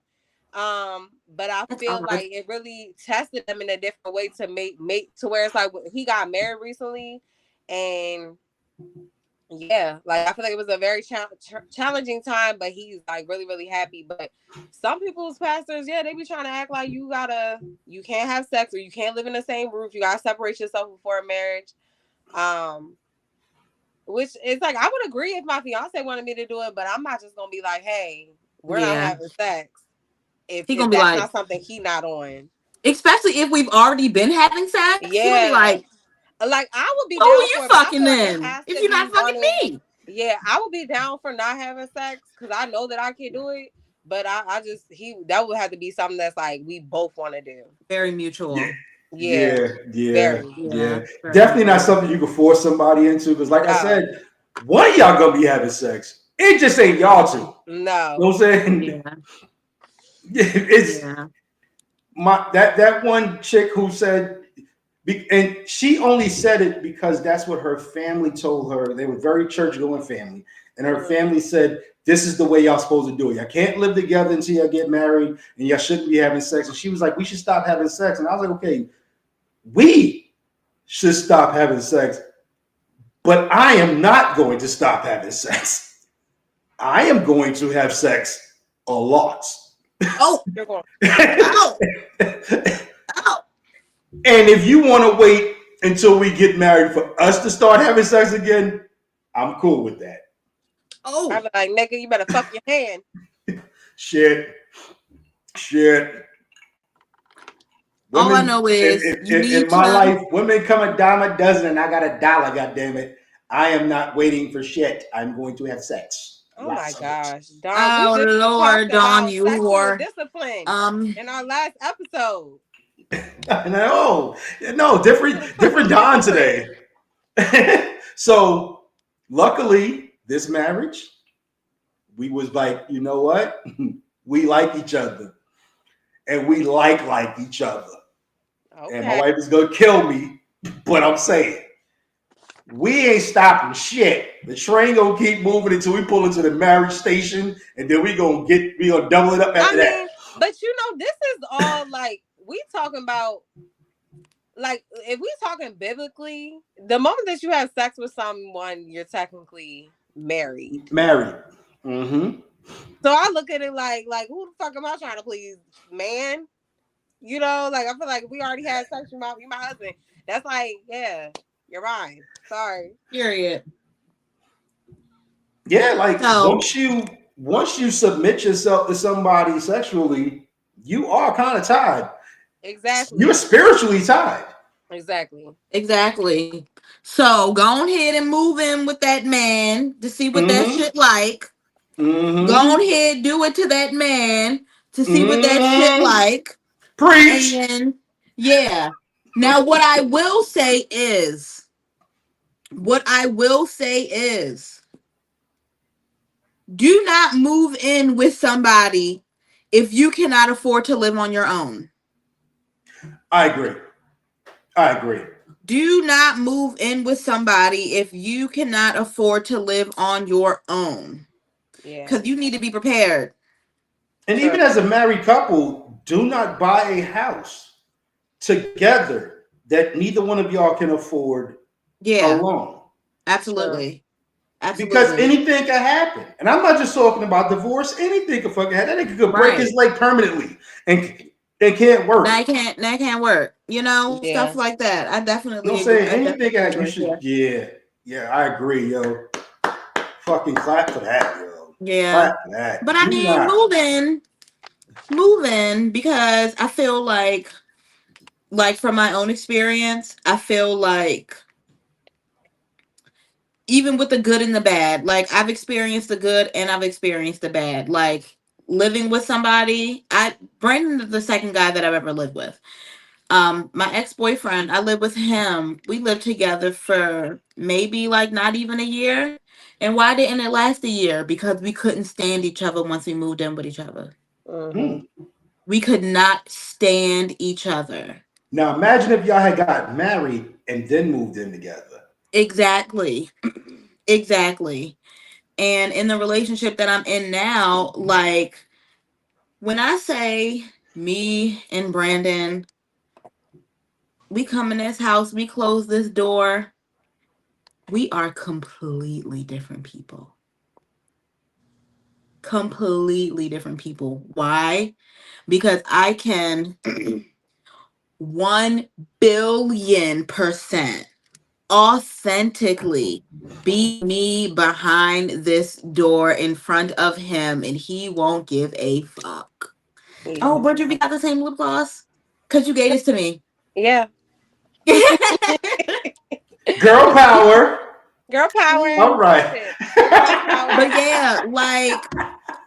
But I feel like it really tested them in a different way to make to where it's like he got married recently. And like I feel like it was a very challenging time, but he's like really, really happy. But some people's pastors, they be trying to act like you can't have sex or you can't live in the same roof. You gotta separate yourself before marriage. Which is like, I would agree if my fiance wanted me to do it, but I'm not just gonna be like, hey, we're not having sex if that's not something he not on. Especially if we've already been having sex. Yeah. Like I would be down you for fucking then if you're not fucking me. Yeah, I would be down for not having sex because I know that I can do it. But that would have to be something that's like we both want to do. Very mutual. Yeah. Very Definitely not something you can force somebody into because, like I said, one of y'all gonna be having sex. It just ain't y'all two. No. You know what I'm saying? Yeah. It's that one chick who said, and she only said it because that's what her family told her. They were very church-going family, and her family said, "This is the way y'all supposed to do it. Y'all can't live together until y'all get married, and y'all shouldn't be having sex." And she was like, "We should stop having sex." And I was like, "Okay, we should stop having sex, but I am not going to stop having sex. I am going to have sex a lot." Oh, you're going. Ow. Ow. And if you want to wait until we get married for us to start having sex again, I'm cool with that. Oh, I'm like, nigga, you better fuck your hand. Shit. All I know is in my life, women come a dime a dozen, and I got $1. God damn it! I am not waiting for shit. I'm going to have sex. Oh my gosh, Don! Oh Lord, Don, you whore! Discipline. In our last episode. No, different Don today. So, luckily, this marriage, we was like, you know what? We like each other, and we like each other. Okay. And my wife is gonna kill me, but I'm saying we ain't stopping shit. The train gonna keep moving until we pull into the marriage station, and then we gonna double it up after that. But you know, this is all like we talking about. Like, if we talking biblically, the moment that you have sex with someone, you're technically married. Mm-hmm. So I look at it like who the fuck am I trying to please, man? You know, like I feel like if we already had sex, you my husband. That's like, yeah, you're mine. Sorry. Period. Yeah, like once you submit yourself to somebody sexually, you are kind of tied. Exactly. You're spiritually tied. Exactly. So go ahead and move in with that man to see what that shit like. Mm-hmm. Go ahead, do it to that man to see what that shit like. Preach. And yeah. Now what I will say is do not move in with somebody if you cannot afford to live on your own. I agree. Do not move in with somebody if you cannot afford to live on your own. Yeah. Because you need to be prepared. And even as a married couple, do not buy a house together that neither one of y'all can afford alone. Absolutely. Because anything can happen. And I'm not just talking about divorce. Anything can fucking happen. That nigga could break his leg permanently and it can't work. That can't work. You know, stuff like that. I definitely agree. Saying anything you should. Yeah, I agree, yo. Fucking clap for that, yo. Yeah. Clap for that. But I mean, move in because I feel like from my own experience, I feel like even with the good and the bad, like I've experienced the good and I've experienced the bad. Like living with somebody, Brandon is the second guy that I've ever lived with. My ex-boyfriend, I lived with him. We lived together for maybe like not even a year. And why didn't it last a year? Because we couldn't stand each other once we moved in with each other. Mm-hmm. We could not stand each other. Now imagine if y'all had got married and then moved in together. Exactly. And in the relationship that I'm in now, like when I say me and Brandon, we come in this house, we close this door, we are completely different people. Completely different people. Why? Because I can 1,000,000,000% authentically be me behind this door in front of him and he won't give a fuck. Oh, Bridget, we got the same lip gloss? Because you gave this to me. Yeah. Girl power. Girl power. All right. But yeah, like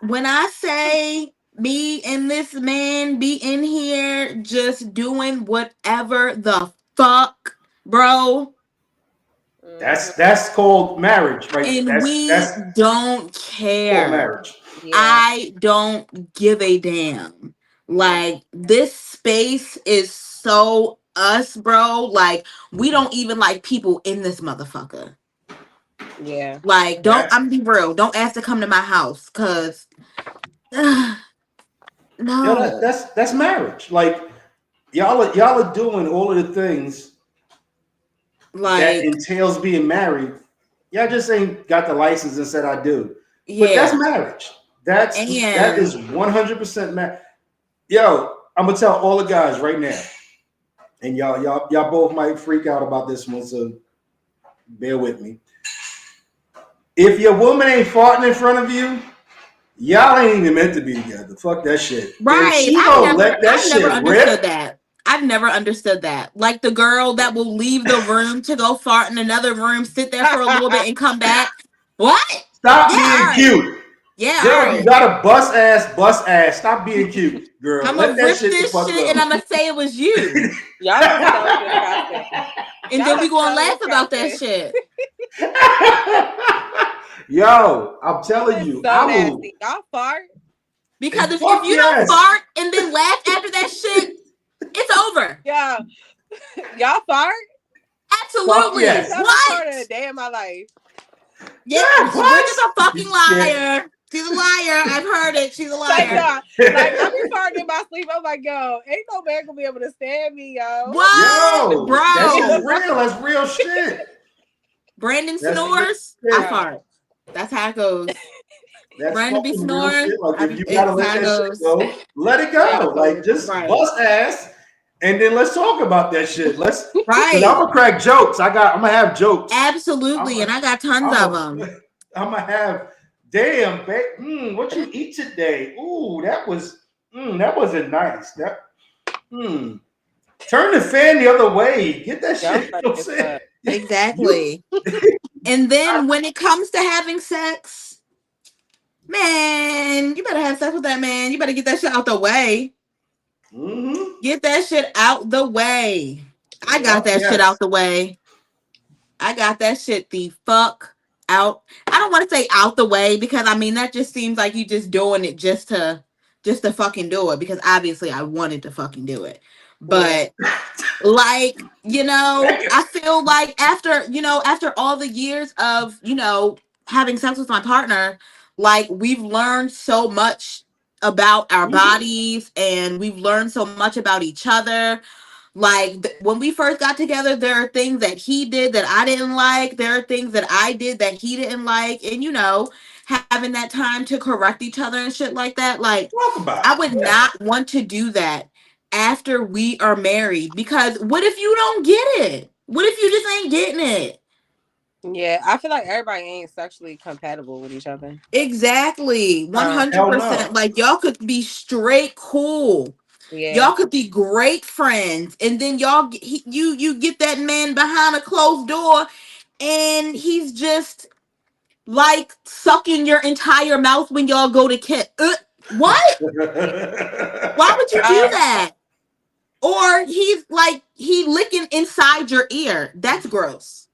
when I say me and this man be in here just doing whatever the fuck, bro. That's called marriage, right? And That's don't care. called marriage. Yeah. I don't give a damn. Like this space is so us, bro. Like we don't even like people in this motherfucker. Yeah. Like don't. I'm be real. Don't ask to come to my house, cause no. Yo, that's marriage. Like y'all are doing all of the things like that entails being married. Y'all just ain't got the license and said I do. Yeah. But that's marriage. That is 100% marriage. Yo, I'm gonna tell all the guys right now, and y'all both might freak out about this one, so bear with me. If your woman ain't farting in front of you, y'all ain't even meant to be together. Fuck that shit. Right. I've never understood that. I've never understood that. Like the girl that will leave the room to go fart in another room, sit there for a little bit, and come back. What? Stop being cute. Yeah. Girl, you got a bust ass. Stop being cute, girl. I'm gonna rip this shit and I'm gonna say it was you. Y'all are so disgusting. And then we gonna laugh about that shit. Yo, I'm telling you, so nasty. Y'all fart. Because if you don't fart and then laugh after that shit, it's over. Yeah. Y'all fart? Absolutely. Yes. What? Part of a day in my life. Yeah, Bridget's a fucking liar. She's a liar. I've heard it. She's a liar. Like I be farting in my sleep. I'm like, yo, ain't no man gonna be able to stand me, yo. What? Yo, bro? That's real. That's real shit. Brandon snores. I fart. That's how it goes. Brandon be snoring. Like if you gotta let that shit go, let it go. Like just bust ass. And then let's talk about that shit. Let's right. I'm gonna crack jokes. I'm gonna have jokes. Absolutely, and I got tons of them. I'm gonna have. Damn, babe. What you eat today? Ooh, that wasn't nice. Turn the fan the other way. Get that shit. You know what I'm saying? Exactly. And then when it comes to having sex, man, you better have sex with that man. You better get that shit out the way. Mm-hmm. Get that shit out the way. I got that shit out the way. I got that shit the fuck out. I don't want to say out the way because I mean that just seems like you just doing it just to fucking do it because obviously I wanted to fucking do it. But like, I feel like after all the years of, having sex with my partner, like we've learned so much about our bodies and we've learned so much about each other. Like when we first got together, there are things that he did that I didn't like. There are things that I did that he didn't like. And, having that time to correct each other and shit like that. Like, I would not want to do that after we are married. Because what if you don't get it? What if you just ain't getting it? Yeah, I feel like everybody ain't sexually compatible with each other. Exactly. 100%. Like, y'all could be straight cool. Yeah. Y'all could be great friends, and then you get that man behind a closed door, and he's just like sucking your entire mouth when y'all go to kiss. What? Why would you do that? Or he's like he licking inside your ear. That's gross.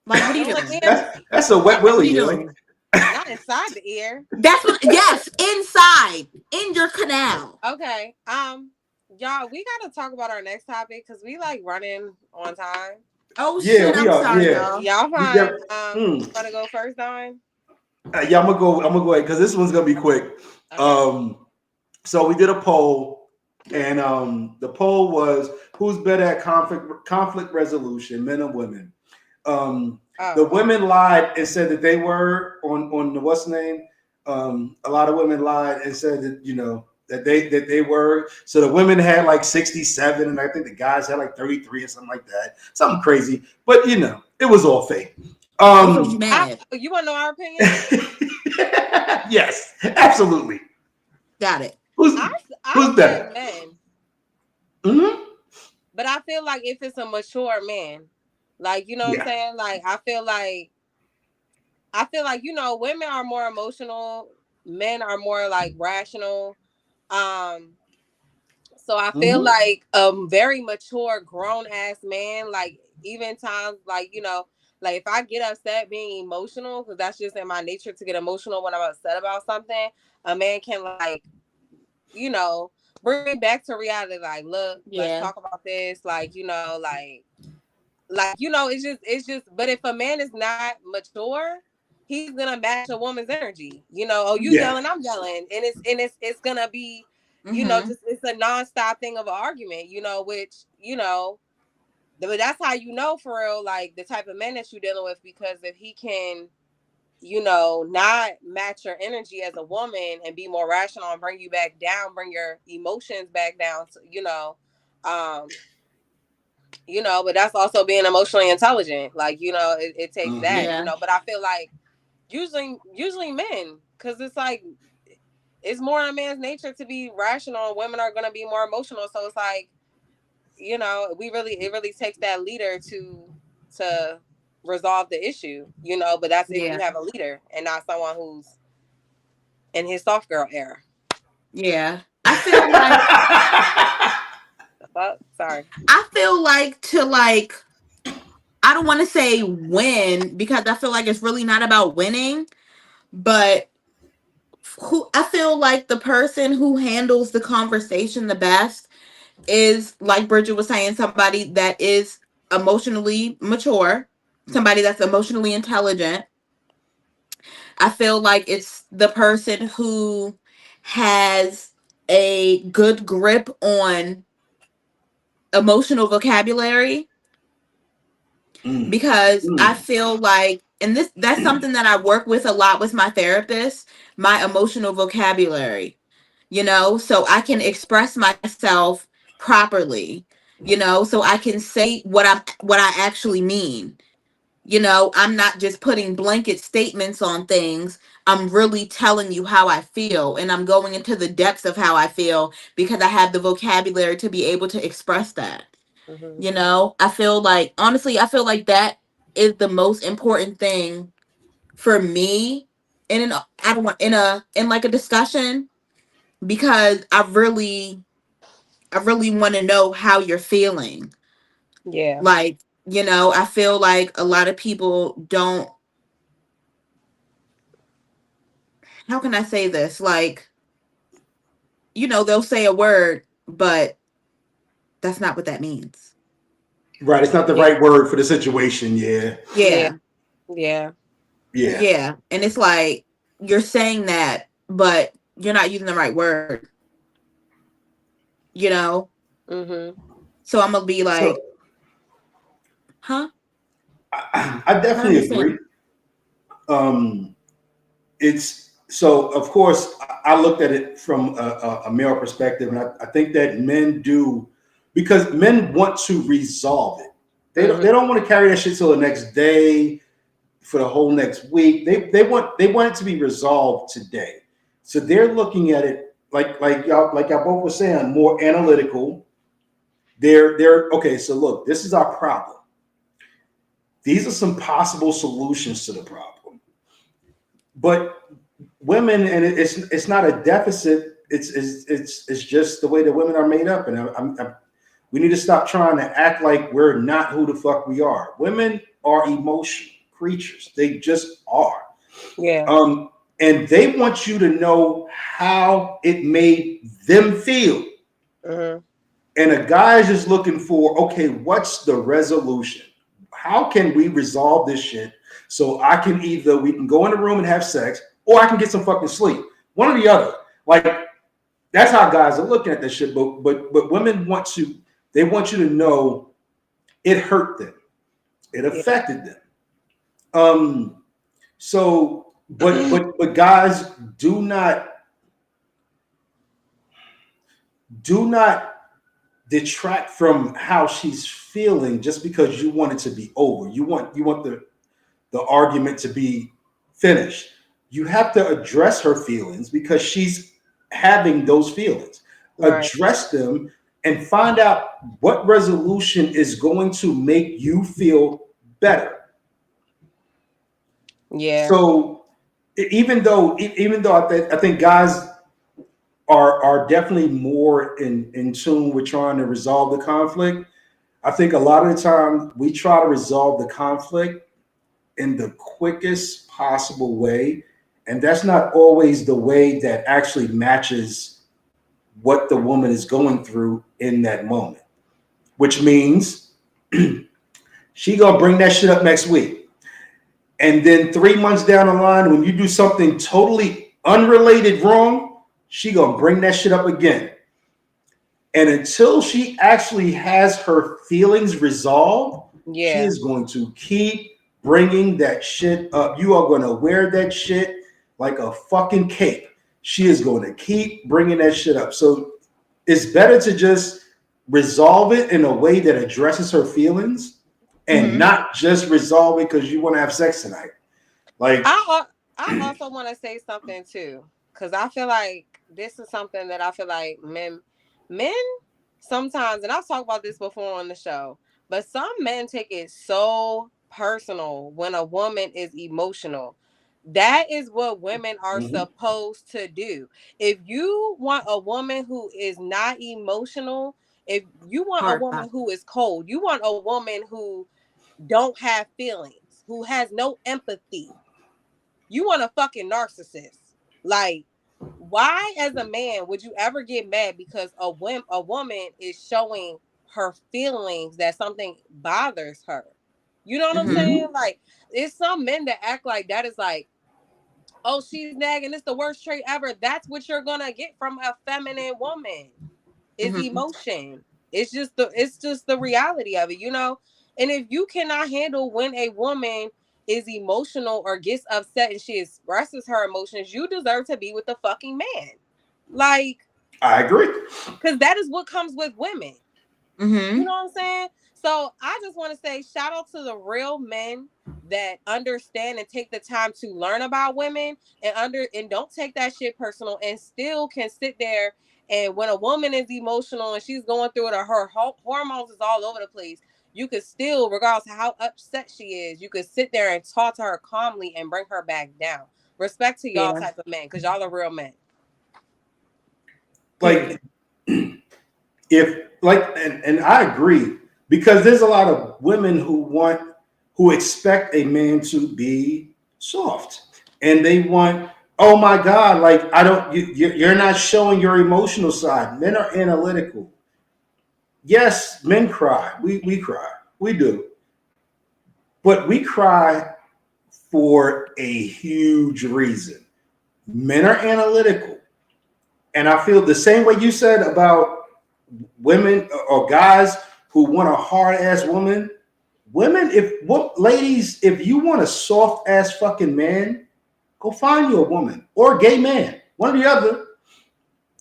Like what are you doing? That's a wet willy. Not inside the ear. That's what. Yes, inside in your canal. Okay. Y'all, we gotta talk about our next topic because we like running on time. Oh shit! I'm sorry, y'all fine. Wanna go first, Don? Yeah, I'm gonna go ahead because this one's gonna be quick. Okay. So we did a poll, and the poll was who's better at conflict resolution, men or women. The women lied and said that they were on the what's the name. A lot of women lied and said that that they were. So the women had like 67, and I think the guys had like 33 or something like that. Something crazy, but it was all fake. You want to know our opinion? Yes, absolutely. Got it. Who's better? Men. Mm-hmm. But I feel like if it's a mature man, like, you know what I'm saying? Like, I feel like, you know, women are more emotional, men are more like rational. So I feel like a very mature, grown ass man, like even times like, you know, like if I get upset being emotional, because that's just in my nature to get emotional when I'm upset about something, a man can like, you know, bring me back to reality. Like, look, let's talk about this. Like, you know, like, you know, it's just, but if a man is not mature, he's gonna match a woman's energy. You know, oh, you yelling, I'm yelling, and it's gonna be, you know, just it's a nonstop thing of an argument. You know, which, you know, but that's how you know for real, like the type of man that you're dealing with, because if he can, you know, not match your energy as a woman and be more rational and bring you back down, bring your emotions back down, to, you know, but that's also being emotionally intelligent. Like, you know, it takes that, you know, but I feel like usually men, because it's like, it's more in a man's nature to be rational. Women are going to be more emotional. So it's like, you know, it really takes that leader to resolve the issue, you know, but that's if you have a leader and not someone who's in his soft girl era. Yeah. I feel like sorry. I feel like to like, I don't want to say win, because I feel like it's really not about winning, but I feel like the person who handles the conversation the best is, like Bridget was saying, somebody that is emotionally mature, somebody that's emotionally intelligent. I feel like it's the person who has a good grip on emotional vocabulary, because I feel like, and that's something that I work with a lot with my therapist, my emotional vocabulary, you know, so I can express myself properly, you know, so I can say what I actually mean. You know, I'm not just putting blanket statements on things. I'm really telling you how I feel, and I'm going into the depths of how I feel because I have the vocabulary to be able to express that. You know, I feel like, honestly, I feel like that is the most important thing for me in an I don't want in like a discussion, because I really want to know how you're feeling. Yeah. Like, you know, I feel like a lot of people don't, how can I say this? Like, you know, they'll say a word, but that's not what that means. Right. It's not the right word for the situation. Yeah. Yeah. Yeah. Yeah. Yeah. And it's like, you're saying that, but you're not using the right word, you know? So I'm going to be like, huh? I definitely agree. It's so, of course, I looked at it from a male perspective, and I think that men do, because men want to resolve it. They don't want to carry that shit till the next day, for the whole next week. They want it to be resolved today. So they're looking at it like y'all both were saying, more analytical. They're okay. So look, this is our problem. These are some possible solutions to the problem. But women, and it's not a deficit. It's just the way that women are made up, and we need to stop trying to act like we're not who the fuck we are. Women are emotional creatures. They just are. Yeah. And they want you to know how it made them feel. And a guy is just looking for, okay, what's the resolution? How can we resolve this shit so we can go in the room and have sex, or I can get some fucking sleep? One or the other. Like, that's how guys are looking at this shit. But women want you to know it hurt them. It affected them. So, but guys, do not detract from how she's feeling just because you want it to be over. You want the argument to be finished. You have to address her feelings because she's having those feelings. Right. Address them and find out what resolution is going to make you feel better. Yeah. So even though I think guys are definitely more in tune with trying to resolve the conflict, I think a lot of the time we try to resolve the conflict in the quickest possible way, and that's not always the way that actually matches what the woman is going through in that moment, which means she gonna bring that shit up next week, and then 3 months down the line when you do something totally unrelated wrong, she gonna bring that shit up again. And until she actually has her feelings resolved, she is going to keep bringing that shit up. You are going to wear that shit like a fucking cape. She is going to keep bringing that shit up. So it's better to just resolve it in a way that addresses her feelings and not just resolve it because you want to have sex tonight. Like, I also want to say something too, because I feel like this is something that I feel like men sometimes, and I've talked about this before on the show, but some men take it so personal when a woman is emotional. That is what women are supposed to do. If you want a woman who is not emotional, if you want a woman who is cold, you want a woman who don't have feelings, who has no empathy, you want a fucking narcissist. Like, why as a man would you ever get mad because a woman is showing her feelings that something bothers her? You know what I'm saying? Like, it's some men that act like that is like, oh, she's nagging, it's the worst trait ever. That's what you're gonna get from a feminine woman, is emotion. It's just the reality of it, you know? And if you cannot handle when a woman is emotional or gets upset and she expresses her emotions, you deserve to be with the fucking man. Like, I agree. Because that is what comes with women. You know what I'm saying? So I just want to say shout out to the real men that understand and take the time to learn about women and don't take that shit personal and still can sit there. And when a woman is emotional and she's going through it or her hormones is all over the place, you could still, regardless of how upset she is, you could sit there and talk to her calmly and bring her back down. Respect to y'all type of men, because y'all are real men. Like, and I agree, because there's a lot of women who expect a man to be soft, and they want, oh my God, like, you're not showing your emotional side. Men are analytical. Yes, men cry. We cry. We do. But we cry for a huge reason. Men are analytical. And I feel the same way you said about women or guys who want a hard ass woman. Ladies, if you want a soft ass fucking man, go find you a woman or a gay man, one or the other.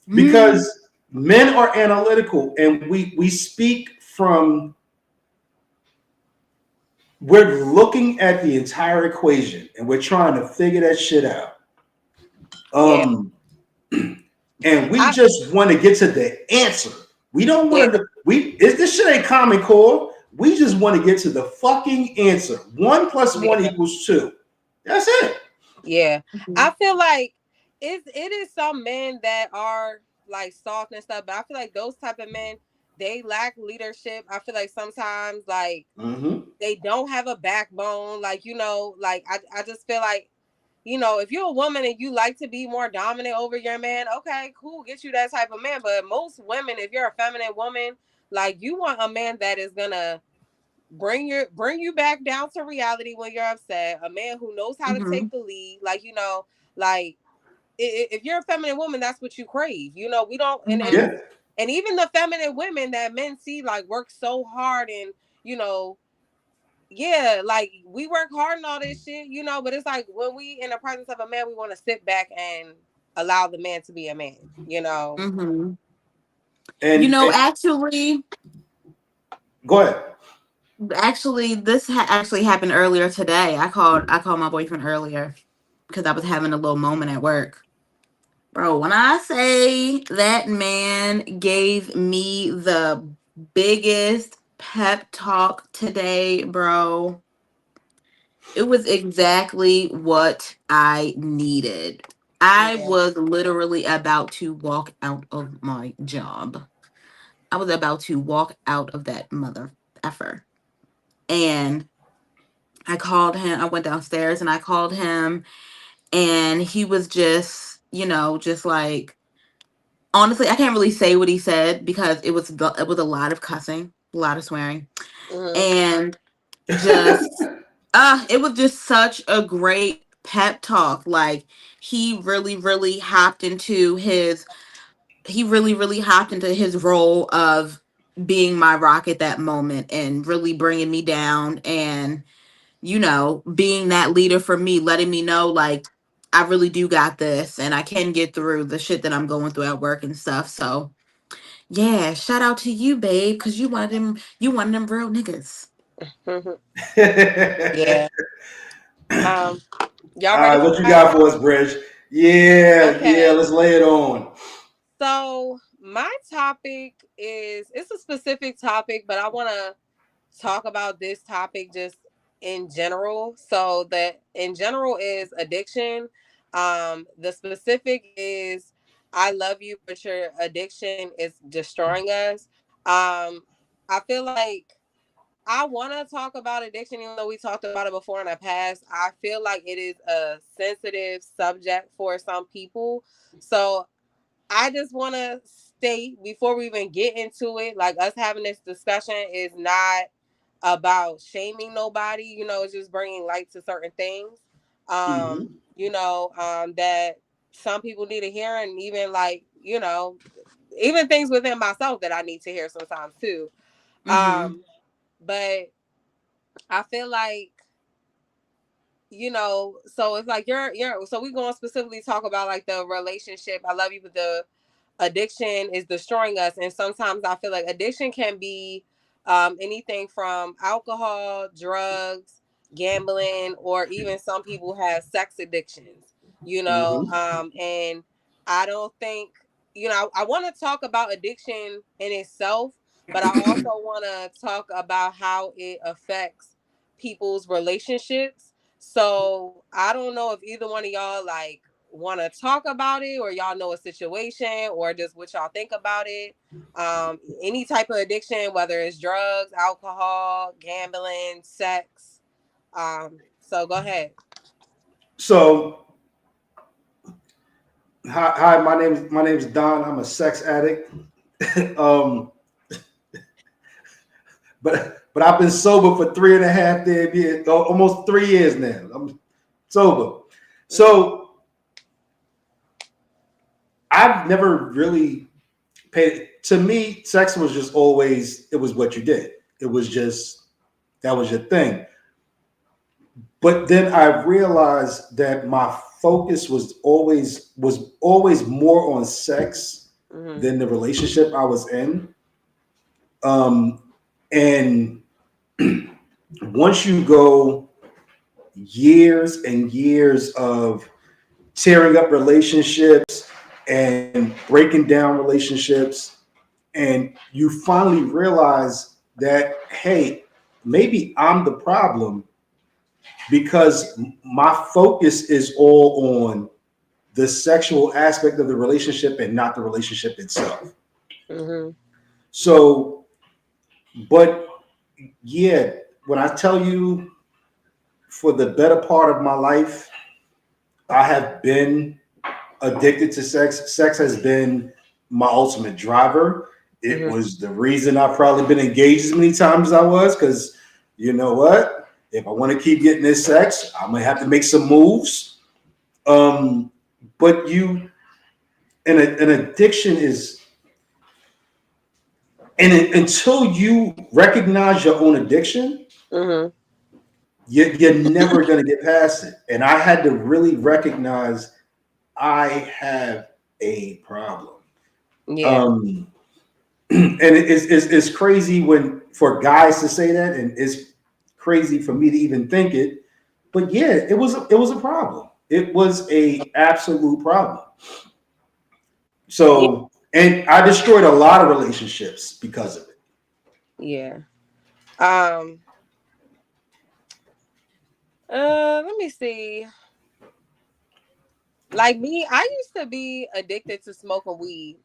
Because men are analytical, and we speak from, we're looking at the entire equation and we're trying to figure that shit out. And we just want to get to the answer. We don't want to. This shit ain't Common Core. We just want to get to the fucking answer. 1 + 1 = 2. That's it. Yeah, I feel like it is some men that are like soft and stuff, but I feel like those type of men, they lack leadership. I feel like sometimes like they don't have a backbone. Like, you know, like I just feel like, you know, if you're a woman and you like to be more dominant over your man, okay, cool, get you that type of man. But most women, if you're a feminine woman, like, you want a man that is gonna bring you back down to reality when you're upset. A man who knows how to take the lead. Like, you know, like, if you're a feminine woman, that's what you crave. You know, we don't, and even the feminine women that men see like work so hard, and, you know, yeah, like, we work hard and all this shit, you know, but it's like when we in the presence of a man, we want to sit back and allow the man to be a man, you know. And you know, actually, go ahead. Actually, this actually happened earlier today. I called my boyfriend earlier because I was having a little moment at work. Bro, when I say that man gave me the biggest pep talk today, bro, it was exactly what I needed. I was literally about to walk out of my job. I was about to walk out of that mother effer. And I called him. I went downstairs and I called him, and he was just, just like, honestly, I can't really say what he said because it was a lot of cussing, a lot of swearing, and just it was just such a great pep talk. Like he really hopped into his role of being my rock at that moment and really bringing me down and being that leader for me, letting me know like I really do got this and I can get through the shit that I'm going through at work and stuff. So yeah, shout out to you, babe, because you one of them real niggas. Yeah. Y'all All ready? right, what you got for us, Bridge? Yeah, let's lay it on. So my topic it's a specific topic, but I want to talk about this topic just in general. So that in general is addiction. The specific is I love you, but your addiction is destroying us. I feel like I want to talk about addiction, even though we talked about it before in the past. I feel like it is a sensitive subject for some people. So I just want to state before we even get into it, like us having this discussion is not about shaming nobody. It's just bringing light to certain things. That some people need to hear, and even like even things within myself that I need to hear sometimes too. But I feel like so it's like you're so we're going to specifically talk about like the relationship. I love you, but the addiction is destroying us. And sometimes I feel like addiction can be anything from alcohol, drugs, gambling, or even some people have sex addictions, and I don't think, I want to talk about addiction in itself, but I also want to talk about how it affects people's relationships. So I don't know if either one of y'all like want to talk about it, or y'all know a situation, or just what y'all think about it. Any type of addiction, whether it's drugs, alcohol, gambling, sex. So go ahead. So hi, my name's Don. I'm a sex addict. But I've been sober for 3.5 years, almost 3 years now. I'm sober. So I've never really paid. To me, sex was just always, it was what you did. It was just, that was your thing. But then I realized that my focus was always more on sex than the relationship I was in. And once you go years and years of tearing up relationships and breaking down relationships, and you finally realize that, hey, maybe I'm the problem because my focus is all on the sexual aspect of the relationship and not the relationship itself. So, but yeah, when I tell you, for the better part of my life, I have been addicted to sex. Sex has been my ultimate driver. It was the reason I've probably been engaged as many times as I was, because you know what? If I want to keep getting this sex, I'm gonna have to make some moves. But an addiction is, and until you recognize your own addiction, you're never going to get past it. And I had to really recognize I have a problem. Yeah. And it's crazy for guys to say that, and it's crazy for me to even think it. But yeah, it was a problem. It was a absolute problem. So, and I destroyed a lot of relationships because of it. Yeah. Let me see. Like me, I used to be addicted to smoking weed.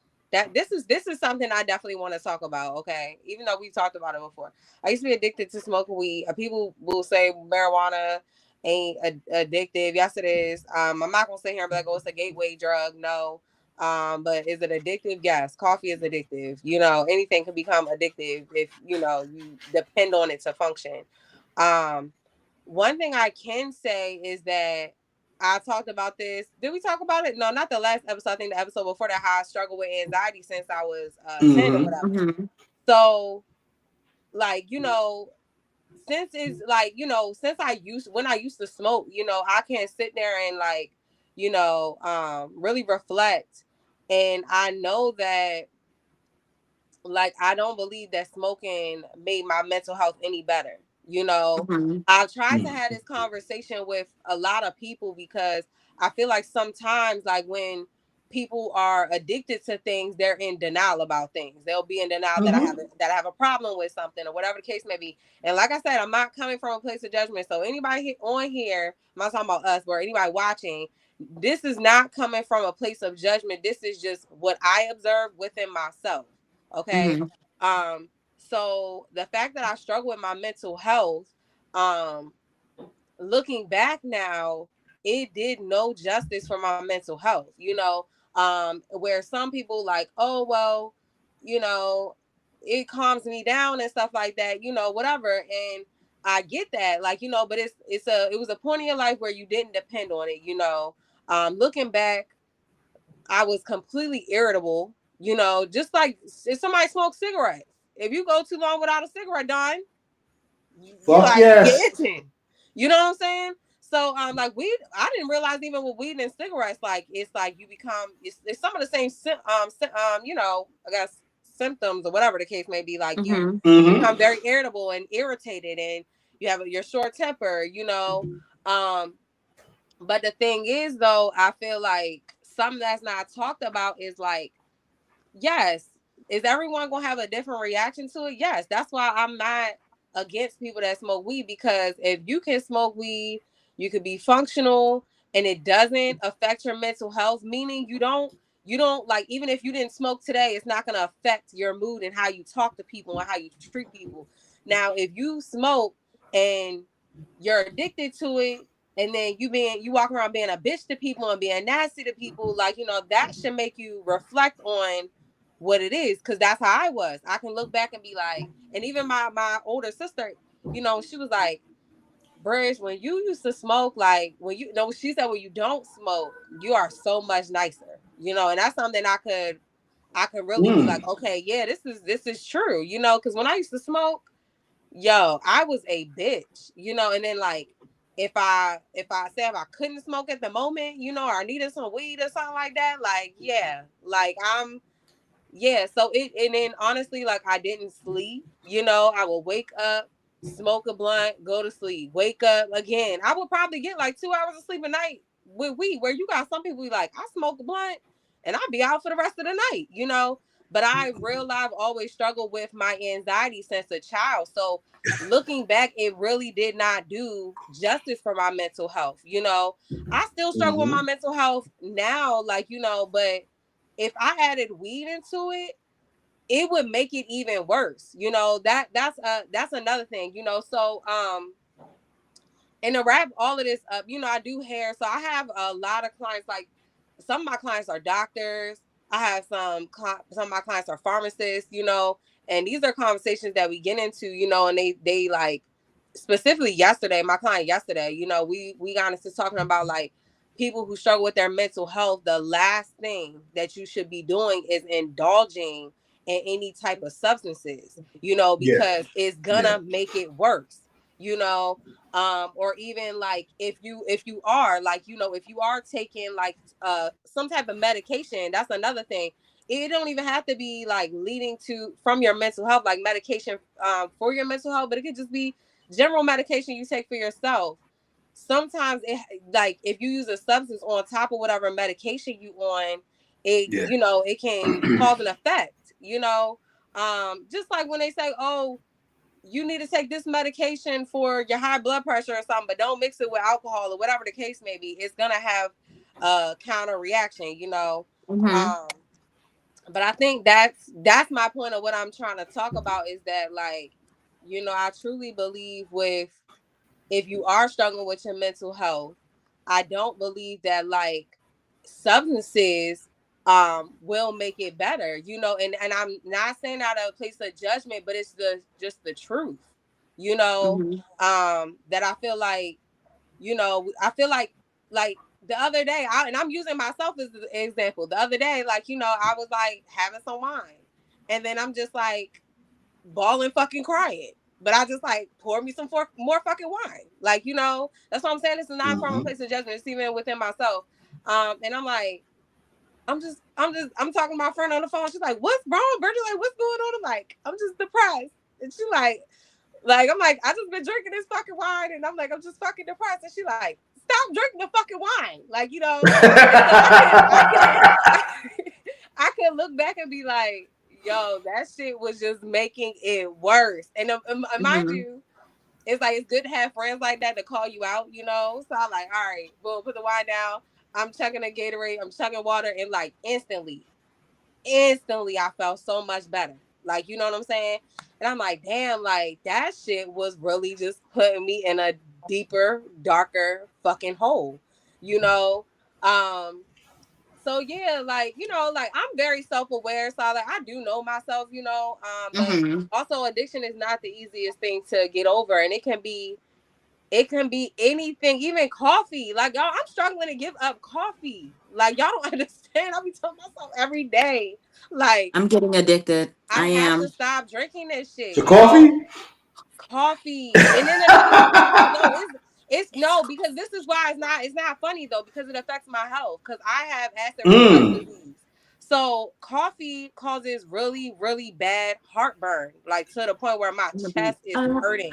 This is something I definitely want to talk about. Okay, even though we talked about it before, I used to be addicted to smoking weed. People will say marijuana ain't addictive. Yes, it is. I'm not gonna sit here and be like, oh, it's a gateway drug. No. But is it addictive? Yes. Coffee is addictive. Anything can become addictive if you depend on it to function. One thing I can say is that I talked about this. Did we talk about it? No, not the last episode. I think the episode before that, how I struggle with anxiety since I was 10 or whatever. Mm-hmm. So, like, since it's like, since when I used to smoke, I can sit there and like, really reflect. And I know that, like, I don't believe that smoking made my mental health any better. Mm-hmm. I've tried to have this conversation with a lot of people because I feel like sometimes, like, when people are addicted to things, they're in denial about things. They'll be in denial mm-hmm. that I have a problem with something or whatever the case may be. And like I said, I'm not coming from a place of judgment. So anybody on here, I'm not talking about us, but anybody watching, this is not coming from a place of judgment. This is just what I observe within myself. Okay. Mm-hmm. So the fact that I struggle with my mental health, looking back now, it did no justice for my mental health, where some people like, oh, well, it calms me down and stuff like that, whatever. And I get that, like, but it was a point in your life where you didn't depend on it, looking back, I was completely irritable, just like if somebody smokes cigarettes. If you go too long without a cigarette, Don, you're itching. You know what I'm saying? So, like weed, I didn't realize even with weed and cigarettes, like it's like you become, it's some of the same, I guess symptoms or whatever the case may be. Like you become very irritable and irritated, and you have your short temper, But the thing is, though, I feel like something that's not talked about is like, yes, is everyone gonna have a different reaction to it? Yes, that's why I'm not against people that smoke weed, because if you can smoke weed, you could be functional and it doesn't affect your mental health, meaning you don't like, even if you didn't smoke today, it's not gonna affect your mood and how you talk to people and how you treat people. Now, if you smoke and you're addicted to it, and then you walk around being a bitch to people and being nasty to people, like, that should make you reflect on what it is, because that's how I was. I can look back and be like, and even my older sister, she was like, Bridge, when you used to smoke, like she said, when you don't smoke, you are so much nicer, and that's something I could really be like, okay, yeah, this is true, because when I used to smoke, I was a bitch, and then like if I couldn't smoke at the moment, or I needed some weed or something like that, like, yeah, like so and then honestly, like, I didn't sleep, I would wake up, smoke a blunt, go to sleep, wake up again. I would probably get like 2 hours of sleep a night with weed, where you got some people like, I smoke a blunt and I'll be out for the rest of the night, but I real life always struggled with my anxiety since a child. So looking back, it really did not do justice for my mental health. I still struggle with my mental health now, like, but if I added weed into it, it would make it even worse. That's another thing, So and to wrap all of this up, I do hair. So I have a lot of clients, like some of my clients are doctors. I have some of my clients are pharmacists, and these are conversations that we get into, and they like, specifically yesterday, my client yesterday, we got into talking about like people who struggle with their mental health. The last thing that you should be doing is indulging in any type of substances, because it's gonna make it worse, or even like if you are like, if you are taking like some type of medication, that's another thing. It don't even have to be like leading to from your mental health, like medication for your mental health, but it could just be general medication you take for yourself. Sometimes it, like, if you use a substance on top of whatever medication you on, it can cause an effect, just like when they say, oh, you need to take this medication for your high blood pressure or something, but don't mix it with alcohol or whatever the case may be. It's gonna have a counter reaction, but I think that's my point of what I'm trying to talk about, is that, like, I truly believe if you are struggling with your mental health, I don't believe that, like, substances will make it better, and I'm not saying out of a place of judgment, but it's just the truth, that I feel like, like the other day, and I'm using myself as an example. The other day, like, I was like having some wine, and then I'm just like bawling, fucking crying. But I just like pour me some more fucking wine. Like, that's what I'm saying. It's not from a place of judgment. It's even within myself. And I'm like, I'm talking to my friend on the phone. She's like, what's wrong, Bridget? Like, what's going on? I'm like, I'm just depressed. And she like, I'm like, I just been drinking this fucking wine, and I'm like, I'm just fucking depressed. And she like, stop drinking the fucking wine. Like, I can look back and be like, yo, that shit was just making it worse. And mind you, it's like, it's good to have friends like that to call you out, So I'm like, all right, boom, put the wine down. I'm chugging a Gatorade, I'm chugging water, and like instantly I felt so much better. Like, you know what I'm saying? And I'm like, damn, like that shit was really just putting me in a deeper, darker fucking hole, So yeah, like, like I'm very self-aware. So like I do know myself, but also addiction is not the easiest thing to get over. And it can be anything, even coffee. Like, y'all, I'm struggling to give up coffee. Like, y'all don't understand. I be telling myself every day, like, I'm getting addicted. I have am to stop drinking this shit. To coffee? Coffee. And then it's no, because this is why it's not funny though, because it affects my health. Because I have acid reflux disease. So coffee causes really, really bad heartburn, like to the point where my chest is hurting.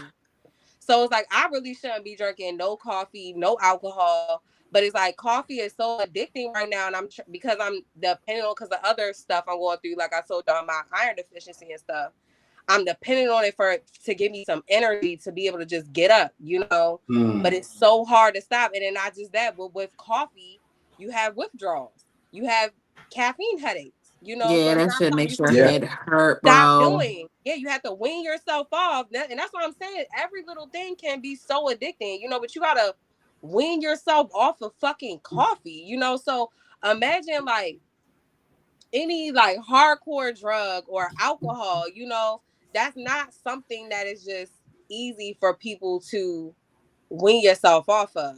So it's like, I really shouldn't be drinking no coffee, no alcohol. But it's like, coffee is so addicting right now. And because I'm dependent on, because the other stuff I'm going through, like I told y'all, my iron deficiency and stuff, I'm dependent on it to give me some energy to be able to just get up, But it's so hard to stop. And then not just that, but with coffee, you have withdrawals. You have caffeine headaches. Yeah, so that should make your head hurt, bro. Stop doing. Yeah, you have to wean yourself off. And that's what I'm saying. Every little thing can be so addicting, but you gotta wean yourself off of fucking coffee, So imagine like any like hardcore drug or alcohol, that's not something that is just easy for people to wean yourself off of,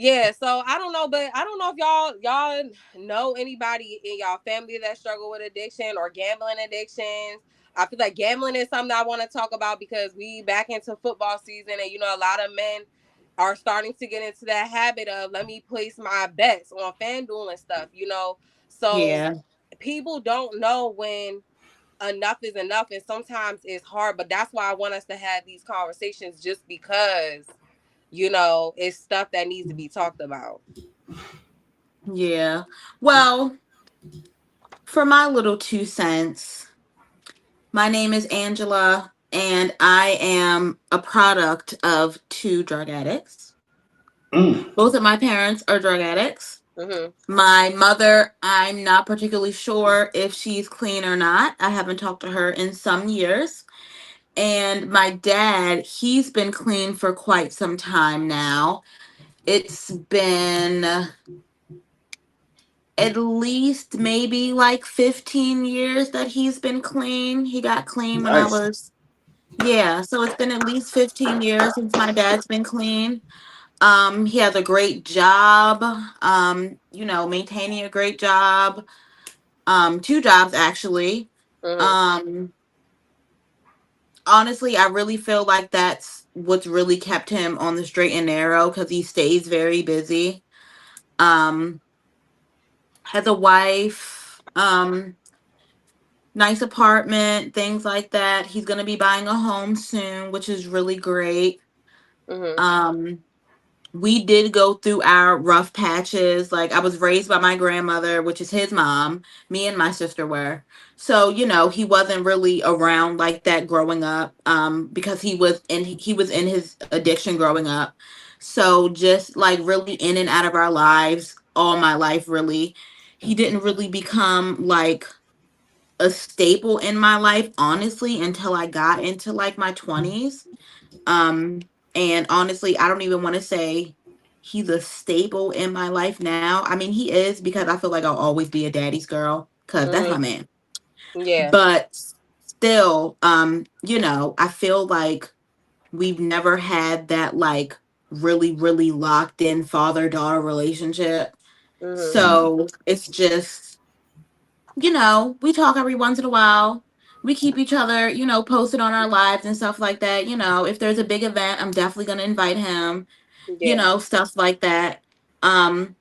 Yeah, so I don't know, but I don't know if y'all know anybody in y'all family that struggle with addiction or gambling addictions. I feel like gambling is something I want to talk about because we back into football season, and a lot of men are starting to get into that habit of, let me place my bets on FanDuel and stuff, So people don't know when enough is enough, and sometimes it's hard, but that's why I want us to have these conversations, just because it's stuff that needs to be talked about. Yeah. Well, for my little 2 cents, my name is Angela, and I am a product of 2 drug addicts. Both of my parents are drug addicts. My mother, I'm not particularly sure if she's clean or not. I haven't talked to her in some years. And my dad, he's been clean for quite some time now. It's been at least maybe like 15 years that he's been clean. He got clean when I was, so it's been at least 15 years since my dad's been clean. He has a great job, maintaining a great job. 2 jobs actually. Honestly, I really feel like that's what's really kept him on the straight and narrow, because he stays very busy. Has a wife, nice apartment, things like that. He's going to be buying a home soon, which is really great. we did go through our rough patches. Like, I was raised by my grandmother, which is his mom. Me and my sister were. So, he wasn't really around like that growing up, because he was in his addiction growing up. So, just like really in and out of our lives all my life, really. He didn't really become like a staple in my life, honestly, until I got into like my 20s. um, and honestly, I don't even want to say he's a staple in my life now. I mean, he is, because I feel like I'll always be a daddy's girl, because that's my man. Yeah. But still, I feel like we've never had that like really, really locked in father-daughter relationship. So it's just, we talk every once in a while. We keep each other, posted on our lives and stuff like that. If there's a big event, I'm definitely going to invite him, stuff like that. Um,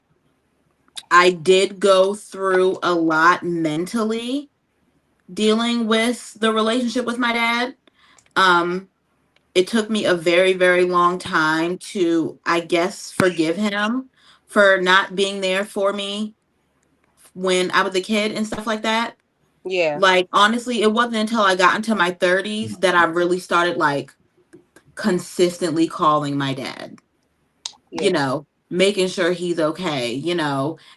I did go through a lot mentally dealing with the relationship with my dad. Um, it took me a very, very long time to, I guess, forgive him for not being there for me when I was a kid and stuff like that. Yeah. Like, honestly, it wasn't until I got into my 30s that I really started like consistently calling my dad, making sure he's okay,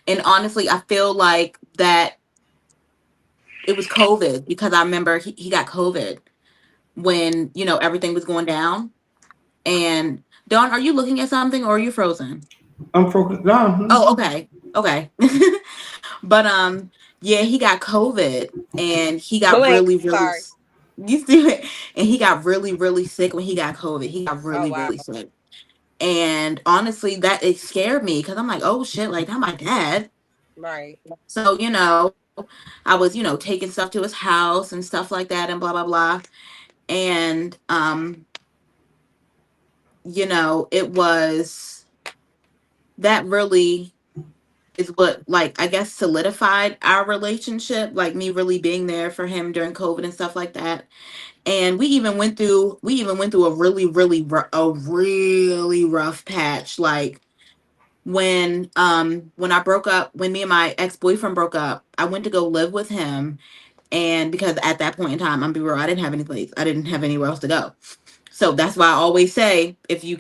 And honestly, I feel like that it was COVID, because I remember he got COVID when, everything was going down. And Dawn, are you looking at something or are you frozen? I'm focused down. Oh, okay. Okay. But yeah, he got COVID and he got really, really Sorry. you see it? And he got really, really sick when he got COVID. He got really, wow. really sick. And honestly, that it scared me, because I'm like, oh shit, like, not my dad. Right. So, I was, taking stuff to his house and stuff like that and blah blah blah. And it was that really is what, like, I guess solidified our relationship, like me really being there for him during COVID and stuff like that. And we even went through a really, really a really rough patch, like when I broke up, when me and my ex-boyfriend broke up. I went to go live with him, and because at that point in time, I'm be real, I didn't have any place, I didn't have anywhere else to go. So that's why I always say, if you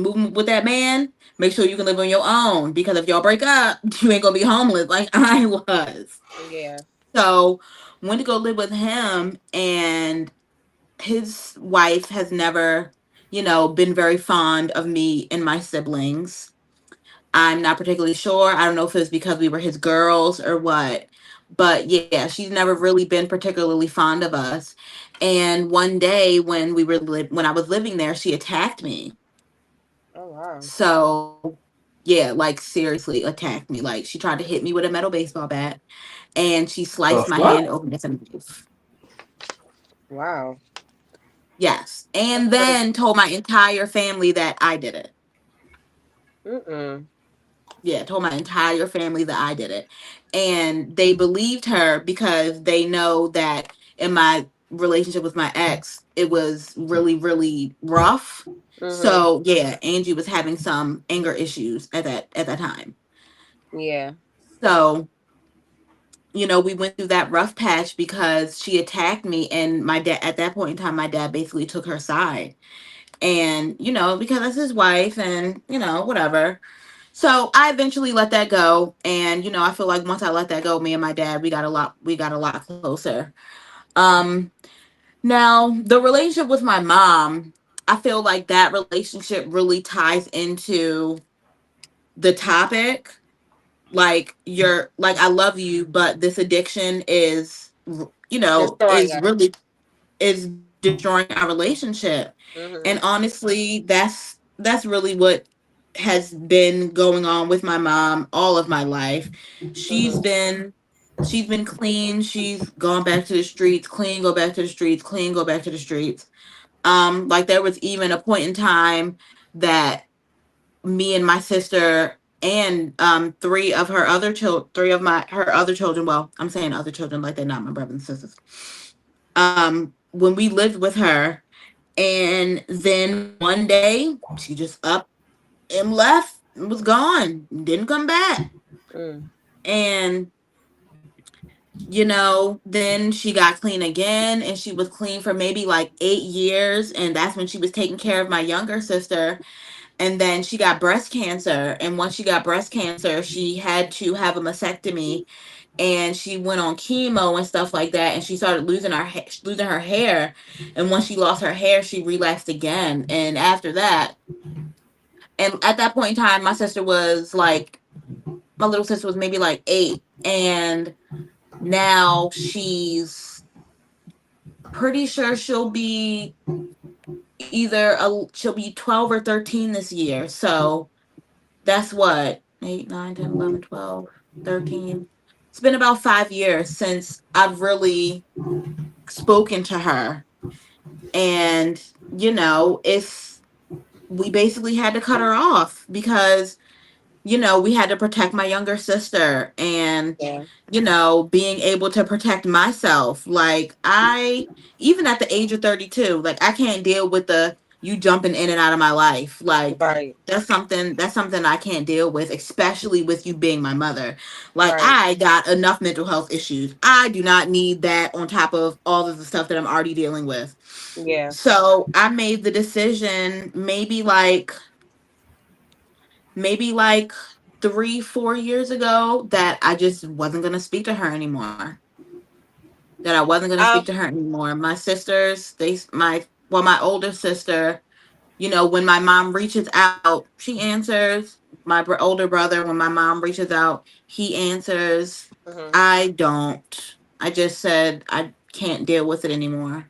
move with that man, make sure you can live on your own, because if y'all break up, you ain't gonna be homeless like I was. Yeah. So went to go live with him, and his wife has never, been very fond of me and my siblings. I'm not particularly sure. I don't know if it's because we were his girls or what. But yeah, she's never really been particularly fond of us. And one day when I was living there, she attacked me. Oh wow. So yeah, like seriously attacked me. Like, she tried to hit me with a metal baseball bat, and she sliced my hand open with a knife. Wow. Yes. And then told my entire family that I did it. Yeah, told my entire family that I did it. And they believed her, because they know that in my relationship with my ex, it was really, really rough. So yeah, Angie was having some anger issues at that time. Yeah. So, we went through that rough patch because she attacked me, and my dad, at that point in time, my dad basically took her side. And, because that's his wife, and, whatever. So I eventually let that go. And, I feel like once I let that go, me and my dad, we got a lot closer. Um, Now the relationship with my mom, I feel like that relationship really ties into the topic. Like, I love you, but this addiction is, Destroying us. is destroying our relationship. And honestly, that's really what has been going on with my mom all of my life. She's been clean. She's gone back to the streets, clean, go back to the streets, clean, go back to the streets. Like, there was even a point in time that me and my sister and three of her other children, well, I'm saying other children like they're not my brothers and sisters. When we lived with her, and then one day she just up and left, was gone, didn't come back. And then she got clean again, and she was clean for maybe like 8 years, and that's when she was taking care of my younger sister. And then she got breast cancer, and once she got breast cancer, she had to have a mastectomy, and she went on chemo and stuff like that, and she started losing her hair. And once she lost her hair, she relapsed again. And after that, and at that point in time, my little sister was maybe like 8, and now she's pretty sure she'll be she'll be 12 or 13 this year. So that's what, 8, 9, 10, 11, 12, 13. It's been about 5 years since I've really spoken to her. And, if we basically had to cut her off because, we had to protect my younger sister, and, being able to protect myself. Like, even at the age of 32, like, I can't deal with you jumping in and out of my life. Like, right. That's something I can't deal with, especially with you being my mother. Like, I got enough mental health issues. I do not need that on top of all of the stuff that I'm already dealing with. Yeah. So I made the decision maybe like 3-4 years ago that I just wasn't going to speak to her anymore. My sisters, my older sister, when my mom reaches out, she answers. My older brother, when my mom reaches out, he answers. Mm-hmm. I don't. I just said I can't deal with it anymore.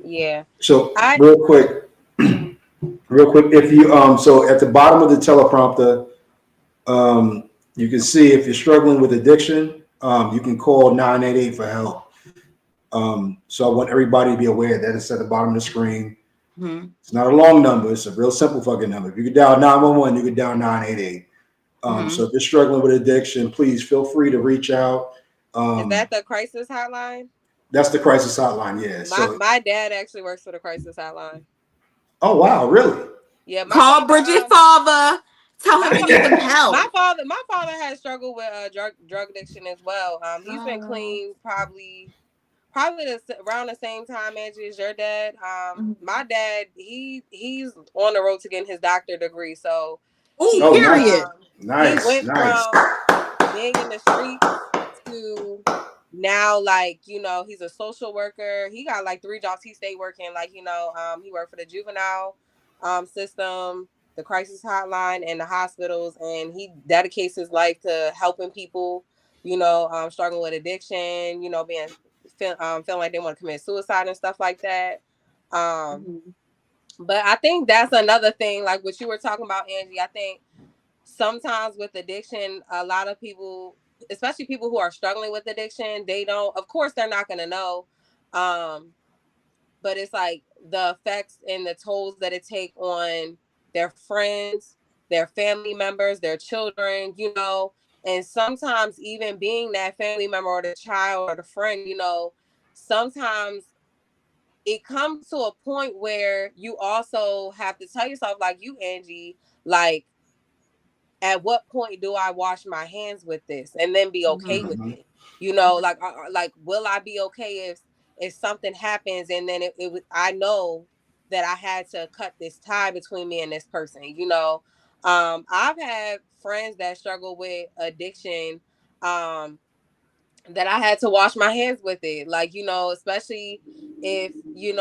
Yeah. So real quick, if you so at the bottom of the teleprompter, you can see if you're struggling with addiction, you can call 988 for help. So I want everybody to be aware that it's at the bottom of the screen. Mm-hmm. It's not a long number. It's a real simple fucking number. If you could dial 911, you could dial 988. So if you're struggling with addiction, please feel free to reach out. Is that the crisis hotline? That's the crisis hotline, yeah. My dad actually works for the crisis hotline. Oh, wow, really? Yeah. Call Bridget Father. Tell him to get some help. My father has struggled with drug addiction as well. He's been clean probably around the same time as your dad. My dad, he's on the road to getting his doctor degree. So period. Nice. He went from being in the streets to now, like, he's a social worker. He got like 3 jobs. He stayed working, like, he worked for the juvenile system, the crisis hotline, and the hospitals, and he dedicates his life to helping people, struggling with addiction, feeling like they want to commit suicide and stuff like that. But I think that's another thing, like what you were talking about, Angie. I think sometimes with addiction, a lot of people, especially people who are struggling with addiction, of course they're not going to know. But it's like the effects and the tolls that it take on their friends, their family members, their children, and sometimes even being that family member or the child or the friend, sometimes it comes to a point where you also have to tell yourself, like you, Angie, like, at what point do I wash my hands with this and then be okay with it? Like, will I be okay if something happens and then I know that I had to cut this tie between me and this person, I've had friends that struggle with addiction, that I had to wash my hands with it. Like, especially if,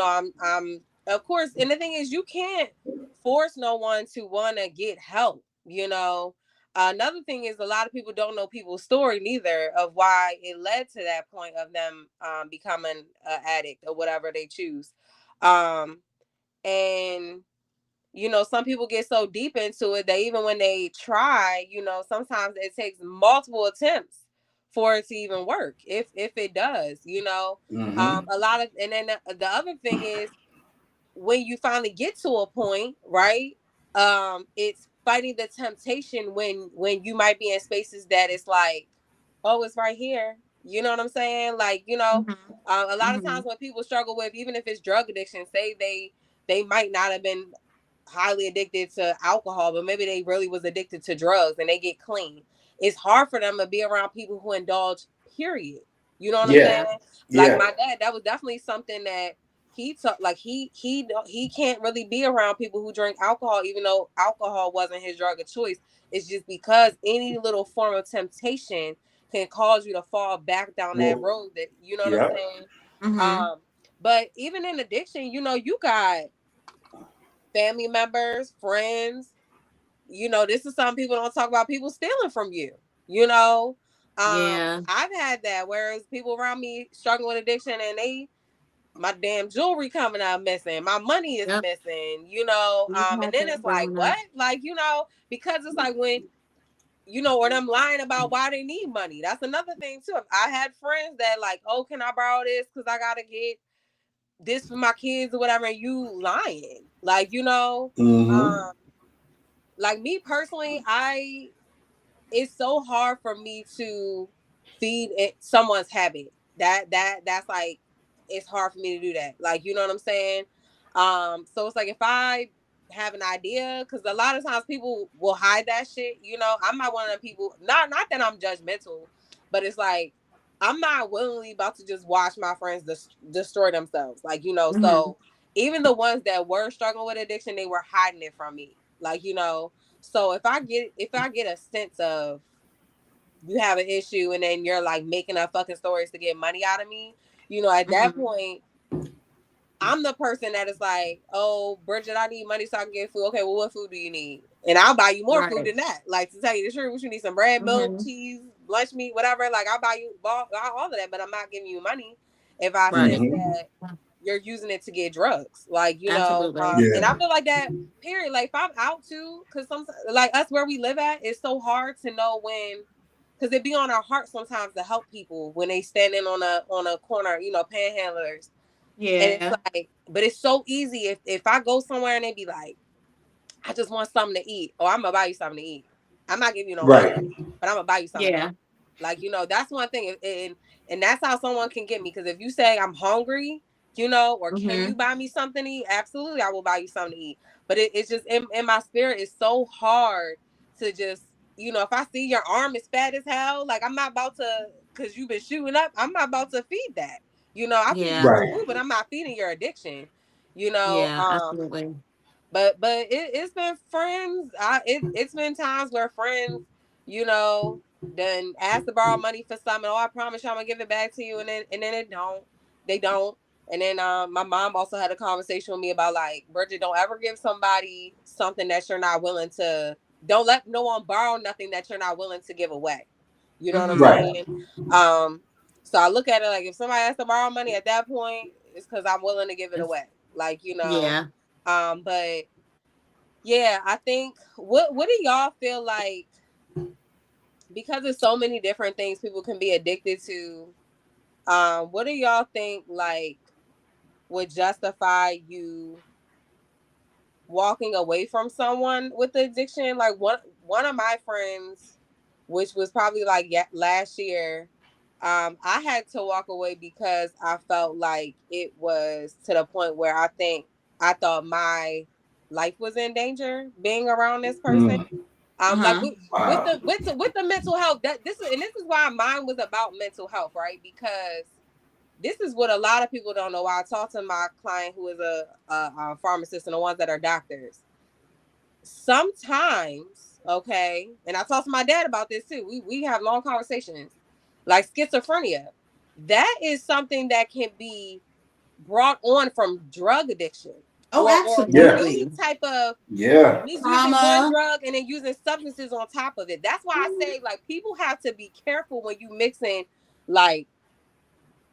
I'm of course, and the thing is, you can't force no one to want to get help, Another thing is, a lot of people don't know people's story neither of why it led to that point of them becoming an addict or whatever they choose. And some people get so deep into it that even when they try, sometimes it takes multiple attempts for it to even work, if it does, a lot of, and then the other thing is, when you finally get to a point, right, it's fighting the temptation when you might be in spaces that it's like, oh, it's right here, you know what I'm saying? Like, a lot of times when people struggle with, even if it's drug addiction, say they might not have been highly addicted to alcohol, but maybe they really was addicted to drugs and they get clean. It's hard for them to be around people who indulge, period. You know what I'm saying? Like my dad, that was definitely something that he took. Like he can't really be around people who drink alcohol, even though alcohol wasn't his drug of choice. It's just because any little form of temptation can cause you to fall back down that road. That you know what I'm saying? Mm-hmm. But even in addiction, you know, you got family members, friends. You know, this is something people don't talk about. People stealing from you. You know, I've had that. Whereas people around me struggling with addiction, and my damn jewelry coming out missing, my money is missing. You know, and then it's like, what? Like, you know, because it's like when, you know, or them lying about why they need money. That's another thing too. I had friends that like, oh, can I borrow this because I gotta get this for my kids or whatever, and you lying. Like, you know, like me personally, it's so hard for me to feed someone's habit. That's like, it's hard for me to do that. Like, you know what I'm saying? So it's like if I have an idea, because a lot of times people will hide that shit. You know, I'm not one of them people. Not that I'm judgmental, but it's like I'm not willingly about to just watch my friends destroy themselves. Like, you know, so even the ones that were struggling with addiction, they were hiding it from me. Like, you know, so if I get a sense of you have an issue and then you're like making up fucking stories to get money out of me, you know, at that point, I'm the person that is like, oh, Bridget, I need money so I can get food. Okay, well, what food do you need? And I'll buy you more food than that. Like, to tell you the truth, you need some bread, milk, cheese, lunch meat, whatever. Like, I'll buy you all of that, but I'm not giving you money if I think that you're using it to get drugs. Like, you know, and I feel like that, period. Like, if I'm out too, because sometimes, like, us where we live at, it's so hard to know when, because it be on our heart sometimes to help people when they standing on a corner, you know, panhandlers. Yeah. And it's like, but it's so easy if I go somewhere and they be like, I just want something to eat, or I'm gonna buy you something to eat. I'm not giving you no money, but I'm gonna buy you something. Yeah. Like, you know, that's one thing. And that's how someone can get me. Because if you say I'm hungry, you know, or can you buy me something to eat? Absolutely, I will buy you something to eat. But it's just in my spirit, it's so hard to just, you know, if I see your arm is fat as hell, like I'm not about to, because you've been shooting up, I'm not about to feed that. You know, I feed you food, but I'm not feeding your addiction. You know, absolutely. But it's been friends. It's been times where friends, you know, then ask to borrow money for something. Oh, I promise you I'm gonna give it back to you, and then they don't. And then my mom also had a conversation with me about like, Bridget, don't ever give somebody something that you're not willing to. Don't let no one borrow nothing that you're not willing to give away. You know what I'm saying? So I look at it like if somebody has to borrow money at that point, it's because I'm willing to give it away. Like, you know. Yeah. But yeah, I think what do y'all feel like, because there's so many different things people can be addicted to, what do y'all think like would justify you walking away from someone with addiction? Like one of my friends, which was probably like last year, I had to walk away because I felt like it was to the point where I thought my life was in danger being around this person. Like with the mental health, this is why mine was about mental health, right? Because this is what a lot of people don't know. I talked to my client who is a pharmacist and the ones that are doctors. Sometimes, okay, and I talked to my dad about this too. We have long conversations. Like schizophrenia, that is something that can be brought on from drug addiction. Oh, absolutely. Or any type of using one drug and then using substances on top of it. That's why I say like people have to be careful when you mixing like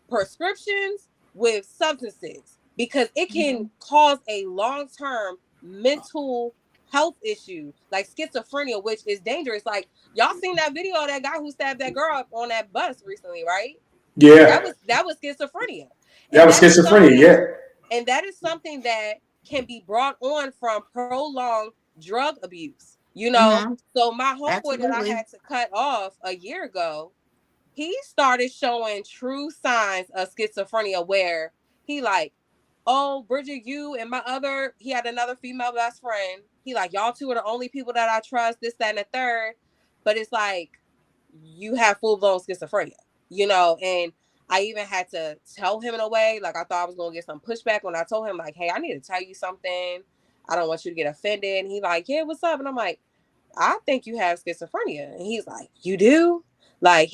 prescriptions with substances, because it can cause a long-term mental health issue like schizophrenia, which is dangerous. Like y'all seen that video of that guy who stabbed that girl up on that bus recently, right? Yeah. That was schizophrenia. That was schizophrenia, yeah. And that is something that can be brought on from prolonged drug abuse. You know, so my homeboy that I had to cut off a year ago, he started showing true signs of schizophrenia where he like, oh, Bridget, you and he had another female best friend. He like, y'all two are the only people that I trust, this, that, and the third. But it's like, you have full-blown schizophrenia, you know? And I even had to tell him in a way, like I thought I was going to get some pushback when I told him, like, hey, I need to tell you something. I don't want you to get offended. And he like, yeah, what's up? And I'm like, I think you have schizophrenia. And he's like, you do? Like,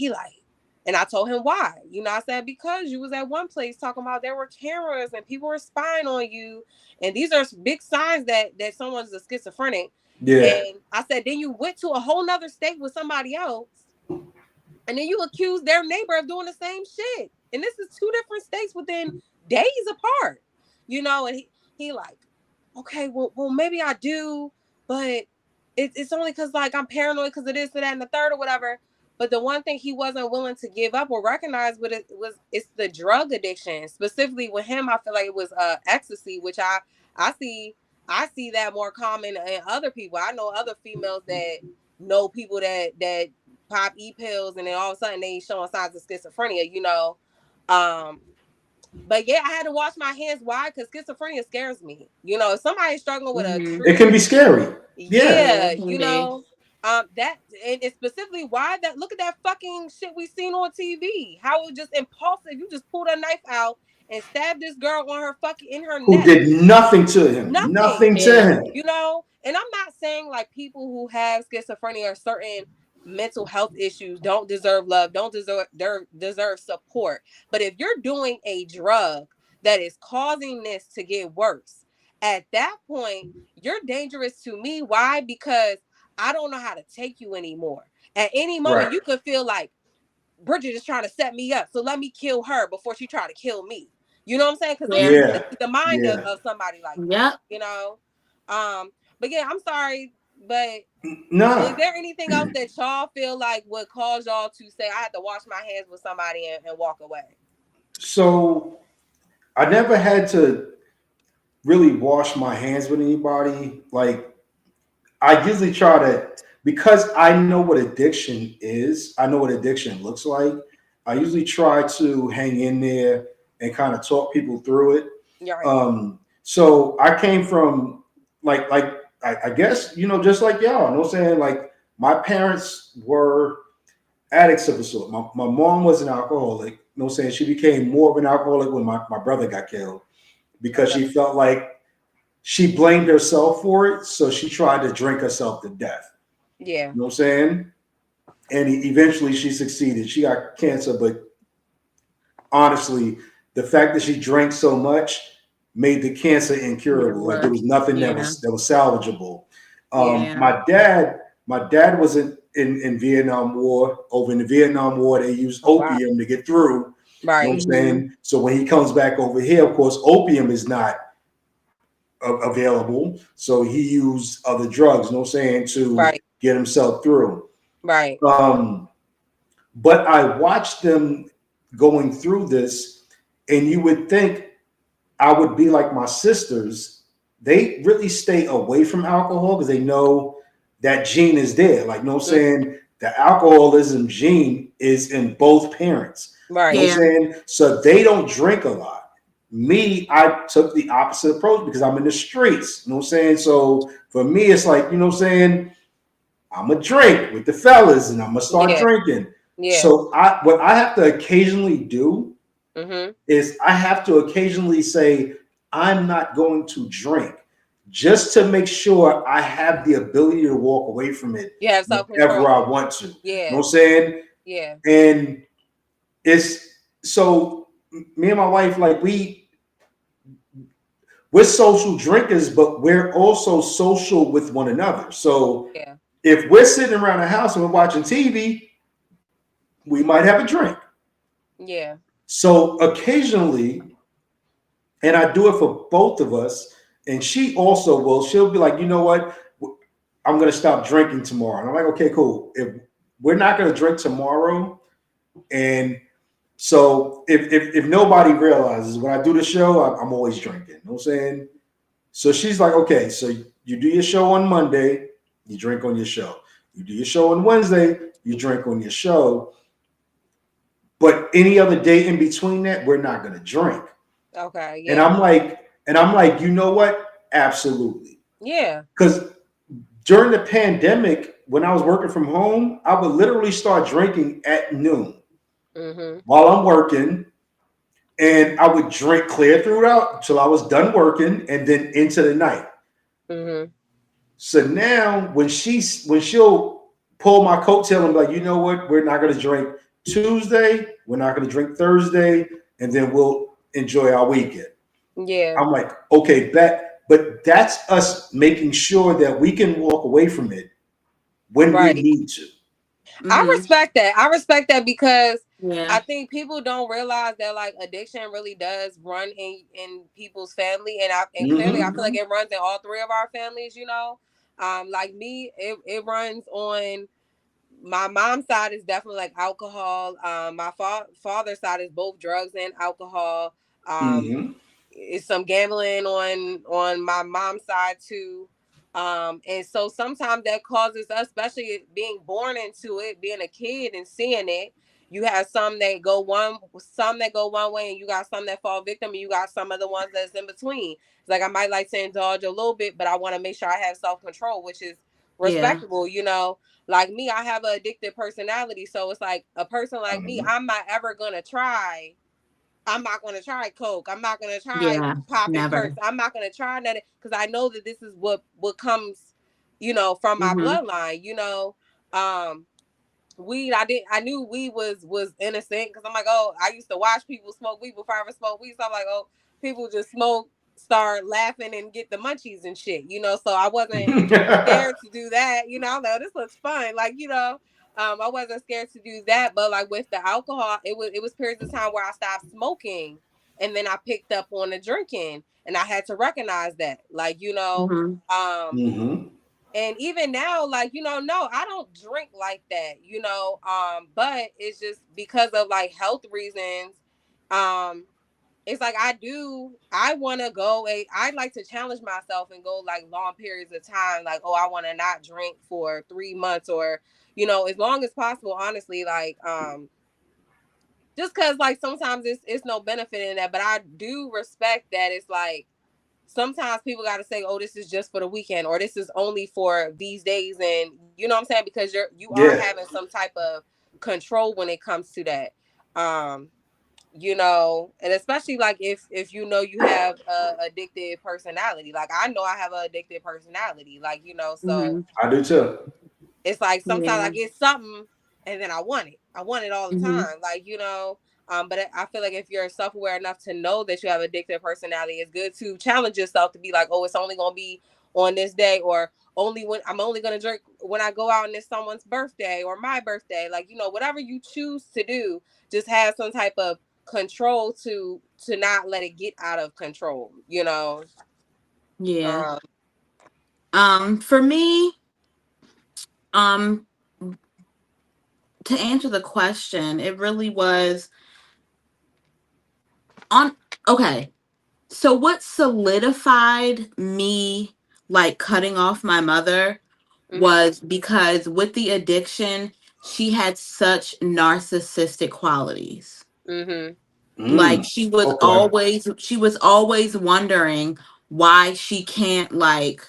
and I told him why. You know, I said, because you was at one place talking about there were cameras and people were spying on you. And these are big signs that someone's a schizophrenic. Yeah. And I said, then you went to a whole nother state with somebody else. And then you accuse their neighbor of doing the same shit. And this is 2 different states within days apart. You know, and he like, okay, well, maybe I do, but it's only because like I'm paranoid because of this and that and the third or whatever. But the one thing he wasn't willing to give up or recognize with it it's the drug addiction. Specifically with him, I feel like it was ecstasy, which I see that more common in other people. I know other females that know people that pop pills and then all of a sudden they showing signs of schizophrenia, you know. But yeah, I had to wash my hands. Why? Because schizophrenia scares me. You know, if somebody's struggling with it can be scary. Yeah, you know. That and it's specifically why that look at that fucking shit we seen on TV. How it was just impulsive. You just pulled a knife out and stabbed this girl on her in her neck. Who did nothing to him. Nothing to him. You know, and I'm not saying like people who have schizophrenia or certain mental health issues don't deserve love, don't deserve support. But if you're doing a drug that is causing this to get worse, at that point, you're dangerous to me. Why? Because I don't know how to take you anymore. At any moment, you could feel like Bridget is trying to set me up, so let me kill her before she try to kill me. You know what I'm saying? Because this is the mind of somebody like that, you know? But yeah, I'm sorry, but no. Is there anything else that y'all feel like would cause y'all to say, I had to wash my hands with somebody and walk away? So I never had to really wash my hands with anybody. Like, I usually try to, because I know what addiction is, I know what addiction looks like. I usually try to hang in there and kind of talk people through it. Yeah, right. So I came from like I guess, you know, just like y'all, you know what I'm saying? Like my parents were addicts of a sort. My mom was an alcoholic, you know what I'm saying? She became more of an alcoholic when my brother got killed because she felt like she blamed herself for it. So she tried to drink herself to death. Yeah. You know what I'm saying? And eventually she succeeded. She got cancer, but honestly, the fact that she drank so much made the cancer incurable. Like there was nothing that was salvageable. My dad was in Vietnam War. Over in the Vietnam War, they used opium to get through. Right. You know what I'm saying? So when he comes back over here, of course, opium is not available. So he used other drugs, you know what I'm saying, to get himself through. Right. But I watched them going through this, and you would think I would be like my sisters. They really stay away from alcohol because they know that gene is there. Like, you know what I'm saying? The alcoholism gene is in both parents. Right. You know what I'm saying? So they don't drink a lot. Me, I took the opposite approach because I'm in the streets. You know what I'm saying? So for me, it's like, you know what I'm saying? I'm going to drink with the fellas and I'm going to start drinking. Yeah. So what I have to occasionally do is I have to occasionally say, I'm not going to drink just to make sure I have the ability to walk away from it whenever I want to. Yeah. You know what I'm saying? Yeah. And it's so me and my wife, like we're social drinkers, but we're also social with one another. So if we're sitting around the house and we're watching TV, we might have a drink. Yeah. So occasionally, and I do it for both of us, and she also will, she'll be like, you know what? I'm going to stop drinking tomorrow. And I'm like, okay, cool. If we're not going to drink tomorrow, and so if nobody realizes when I do the show, I'm always drinking. You know what I'm saying? So she's like, okay, so you do your show on Monday, you drink on your show. You do your show on Wednesday, you drink on your show. But any other day in between that, we're not going to drink. Okay. Yeah. And I'm like, And I'm like, you know what? Absolutely. Yeah. Because during the pandemic, when I was working from home, I would literally start drinking at noon while I'm working. And I would drink clear throughout till I was done working and then into the night. So now when she'll pull my coattail and be like, you know what, we're not gonna drink Tuesday, we're not gonna drink Thursday, and then we'll enjoy our weekend. Yeah. I'm like, okay, but that's us making sure that we can walk away from it when we need to. I respect that. I respect that because I think people don't realize that like addiction really does run in people's family, and clearly I feel like it runs in all three of our families. You know, like me, it runs on my mom's side is definitely like alcohol. My father's side is both drugs and alcohol. It's some gambling on my mom's side too. And so sometimes that causes us, especially being born into it, being a kid and seeing it, you have some that go one way, and you got some that fall victim, and you got some of the ones that's in between. It's like I might like to indulge a little bit, but I want to make sure I have self-control, which is respectable, you know. Like me, I have an addictive personality, so it's like a person like me, I'm not going to try coke. I'm not going to try popping perks. I'm not going to try that because I know that this is what comes, you know, from my bloodline, you know. Weed, I knew weed was innocent because I'm like, oh, I used to watch people smoke weed before I ever smoked weed. So I'm like, oh, people just smoke, start laughing and get the munchies and shit, you know. So I wasn't scared to do that, you know. I'm like, oh, this looks fun, like, you know. I wasn't scared to do that, but like with the alcohol, it was periods of time where I stopped smoking, and then I picked up on the drinking, and I had to recognize that, like, you know, and even now, like, you know, no, I don't drink like that, you know, but it's just because of like health reasons. It's like I want to go, I like to challenge myself and go like long periods of time. Like, oh, I want to not drink for 3 months or, you know, as long as possible, honestly, like, just cause like sometimes it's no benefit in that, but I do respect that it's like, sometimes people got to say, oh, this is just for the weekend, or this is only for these days. And you know what I'm saying? Because you are having some type of control when it comes to that. You know, and especially like if you know you have a addictive personality. Like I know I have an addictive personality. Like, you know, so I do too. It's like sometimes I get something and then I want it. I want it all the time. Like, you know, but I feel like if you're self-aware enough to know that you have addictive personality, it's good to challenge yourself to be like, oh, it's only going to be on this day, or I'm only going to drink when I go out and it's someone's birthday or my birthday. Like, you know, whatever you choose to do, just have some type of control to not let it get out of control, you know? Yeah. For me, to answer the question, it really was okay. So what solidified me like cutting off my mother was because with the addiction, she had such narcissistic qualities. Like she was always wondering why she can't, like,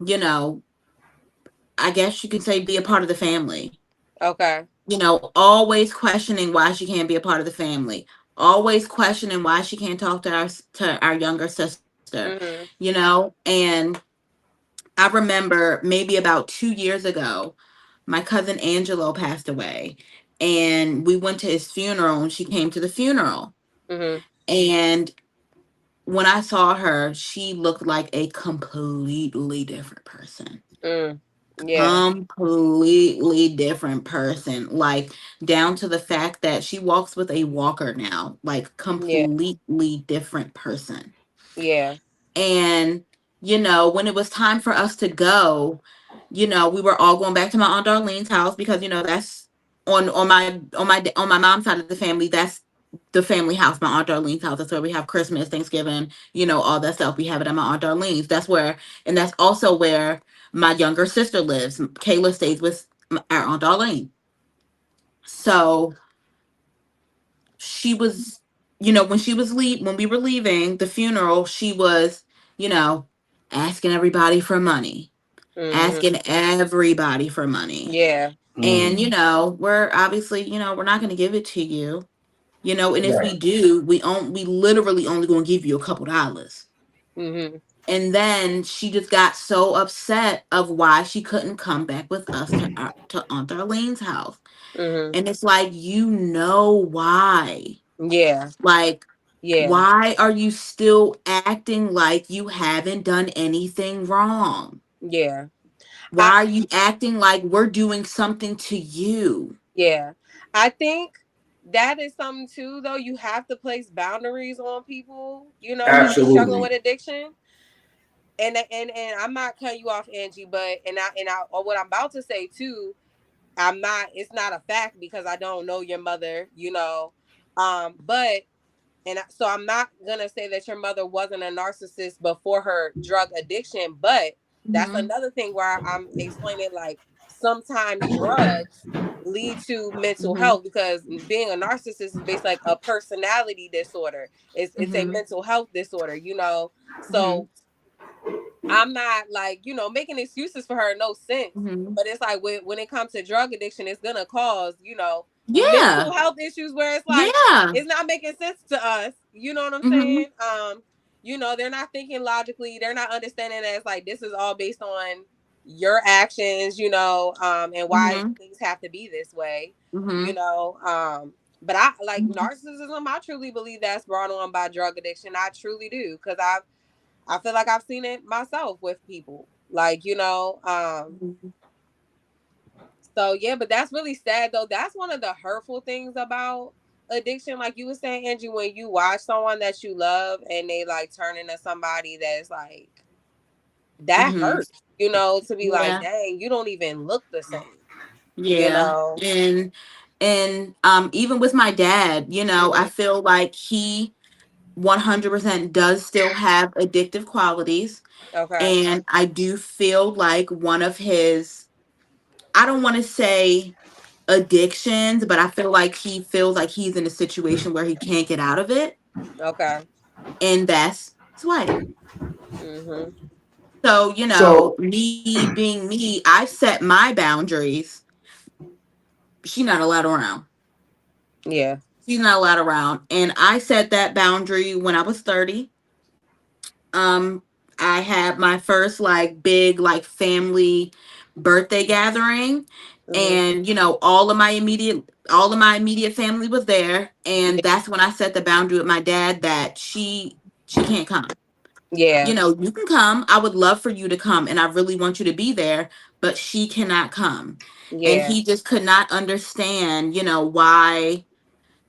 you know, I guess you could say, be a part of the family. Okay. You know, always questioning why she can't be a part of the family. Always questioning why she can't talk to our younger sister. You know, and I remember maybe about 2 years ago, my cousin Angelo passed away, and we went to his funeral, and she came to the funeral. And when I saw her, she looked like a completely different person. Completely different person, like down to the fact that she walks with a walker now, like completely different person. And you know, when it was time for us to go, you know, we were all going back to my Aunt Darlene's house because, you know, that's on my mom's side of the family, that's the family house, my Aunt Darlene's house. That's where we have Christmas, Thanksgiving, you know, all that stuff. We have it at my Aunt Darlene's. And that's also where my younger sister lives. Kayla stays with our Aunt Darlene. So she was you know, when we were leaving the funeral, she was, you know, asking everybody for money, asking everybody for money. Yeah. And, you know, we're obviously, you know, we're not going to give it to you, you know, and if we do, we literally only going to give you a couple dollars. And then she just got so upset of why she couldn't come back with us to Aunt Darlene's house. And it's like, you know why. Yeah. Like, yeah. Why are you still acting like you haven't done anything wrong? Yeah. Why are you acting like we're doing something to you? Yeah. I think that is something too, though. You have to place boundaries on people, you know, who's struggling with addiction. And I'm not cutting you off, Angie, but or what I'm about to say too, it's not a fact because I don't know your mother, you know. So I'm not gonna say that your mother wasn't a narcissist before her drug addiction, but that's another thing where I'm explaining, like, sometimes drugs lead to mental health, because being a narcissist is basically like a personality disorder. It's a mental health disorder, you know. So I'm not, like, you know, making excuses for her, no sense. But it's like when it comes to drug addiction, it's gonna cause, you know, mental health issues where it's like it's not making sense to us. You know what I'm saying? You know, they're not thinking logically. They're not understanding that it's like this is all based on your actions, you know, and why things have to be this way. You know, but I like narcissism. I truly believe that's brought on by drug addiction. I truly do, because I feel like I've seen it myself with people, like, you know, so yeah, but that's really sad though. That's one of the hurtful things about addiction. Like you were saying, Angie, when you watch someone that you love and they like turn into somebody that's like, that hurts, you know, to be like, dang, you don't even look the same. Yeah. You know? And even with my dad, you know, I feel like he 100% does still have addictive qualities. Okay. And I do feel like one of his, I don't want to say addictions, but I feel like he feels like he's in a situation where he can't get out of it. Okay. And that's swiping. So, you know, me being me, I set my boundaries. She's not allowed around. Yeah. She's not allowed around. And I set that boundary when I was 30. I had my first like big like family birthday gathering, and you know, all of my immediate family was there, and that's when I set the boundary with my dad that she can't come. Yeah. You know, you can come. I would love for you to come, and I really want you to be there, but she cannot come. Yeah. And he just could not understand, you know, why,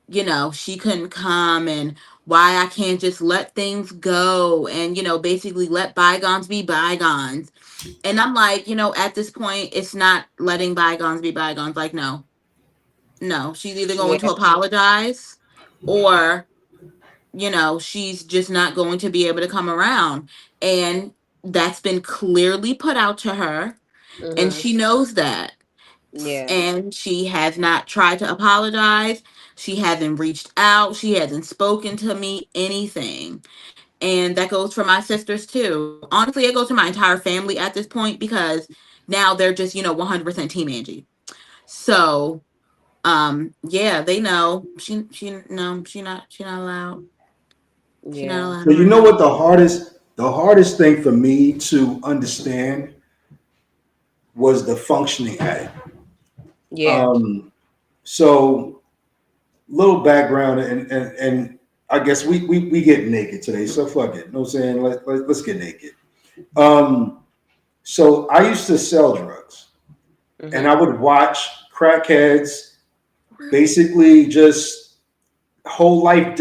you know, she couldn't come and why I can't just let things go and, you know, basically let bygones be bygones. And I'm like, you know, at this point, it's not letting bygones be bygones. Like, no, she's either going to apologize or, you know, she's just not going to be able to come around. And that's been clearly put out to her. And she knows that. Yeah. And she has not tried to apologize. She hasn't reached out. She hasn't spoken to me, anything. And that goes for my sisters too. Honestly, it goes to my entire family at this point, because now they're just, you know, 100% Team Angie. So, yeah, they know she's not allowed. She's not allowed. So you know what the hardest thing for me to understand was the functioning addict. Yeah. So little background, and I guess we get naked today, so fuck it. You know what I'm saying? Let's get naked. So I used to sell drugs, and I would watch crackheads basically just whole life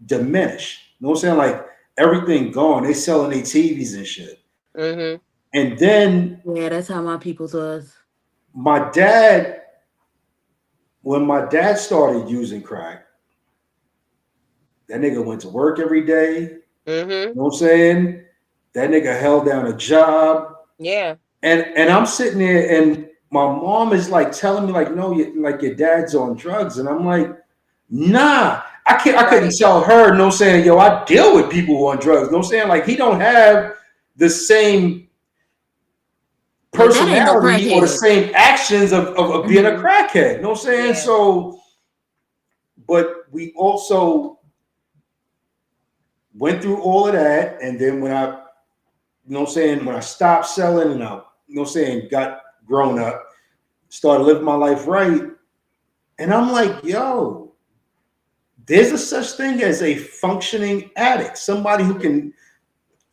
diminish. You know what I'm saying? Like everything gone. They selling their TVs and shit. And then that's how my people's was. My dad, when my dad started using crack, that nigga went to work every day. You know what I'm saying? That nigga held down a job. Yeah. And I'm sitting there, and my mom is like telling me, like, no, like your dad's on drugs. And I'm like, nah, I couldn't tell her, no saying, yo, I deal with people who are on drugs. No saying, like, he don't have the same personality or the same actions of being a crackhead. No saying? Yeah. So, but we also went through all of that. And then when I, when I stopped selling and I, got grown up, started living my life right. And I'm like, yo, there's a such thing as a functioning addict, somebody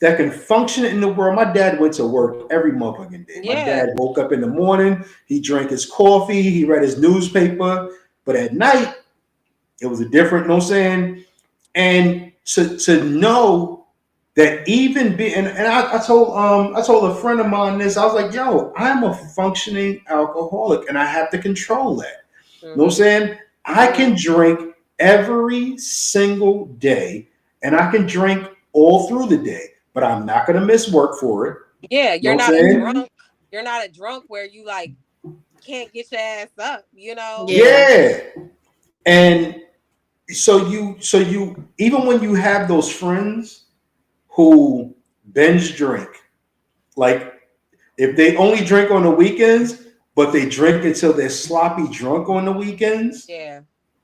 that can function in the world. My dad went to work every motherfucking day. Yeah. My dad woke up in the morning, he drank his coffee, he read his newspaper, but at night it was a different, and to know that even being, and I told a friend of mine this, I was like, yo, I'm a functioning alcoholic and I have to control that. Mm-hmm. I can drink every single day and I can drink all through the day, but I'm not going to miss work for it. Yeah, you're not a drunk. You're not a drunk where you like can't get your ass up, Yeah. And so you even when you have those friends who binge drink, like if they only drink on the weekends, but they drink until they're sloppy drunk on the weekends. Yeah.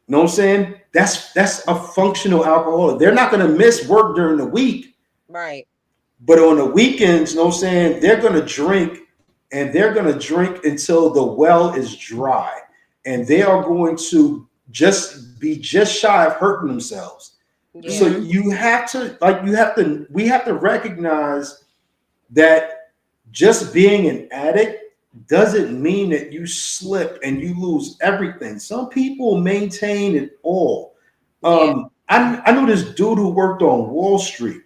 Know what I'm saying? That's a functional alcoholic. They're not going to miss work during the week. Right. But on the weekends, know what I'm saying? They're going to drink, and they're going to drink until the well is dry. And they are going to be just shy of hurting themselves. Yeah. So we have to recognize that just being an addict doesn't mean that you slip and you lose everything. Some people maintain it all. I know this dude who worked on Wall Street,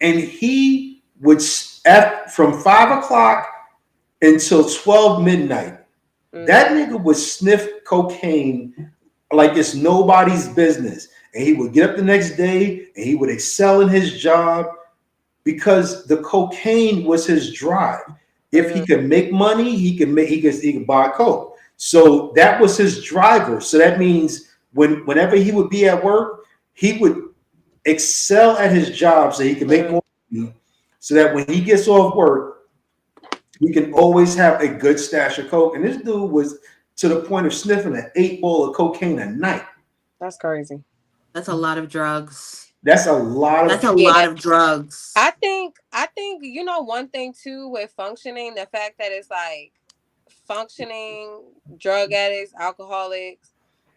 and he would from 5 o'clock until 12 midnight. Mm-hmm. That nigga would sniff cocaine like it's nobody's business, and he would get up the next day and he would excel in his job because the cocaine was his drive. If he could make money, he could buy coke. So that was his driver. So that means whenever he would be at work, he would excel at his job so he can make more money. So that when he gets off work, he can always have a good stash of coke. And this dude was to the point of sniffing an 8-ball of cocaine a night. That's crazy. That's a lot of drugs. That's a lot of drugs. I think one thing too with functioning, the fact that it's like functioning drug addicts, alcoholics,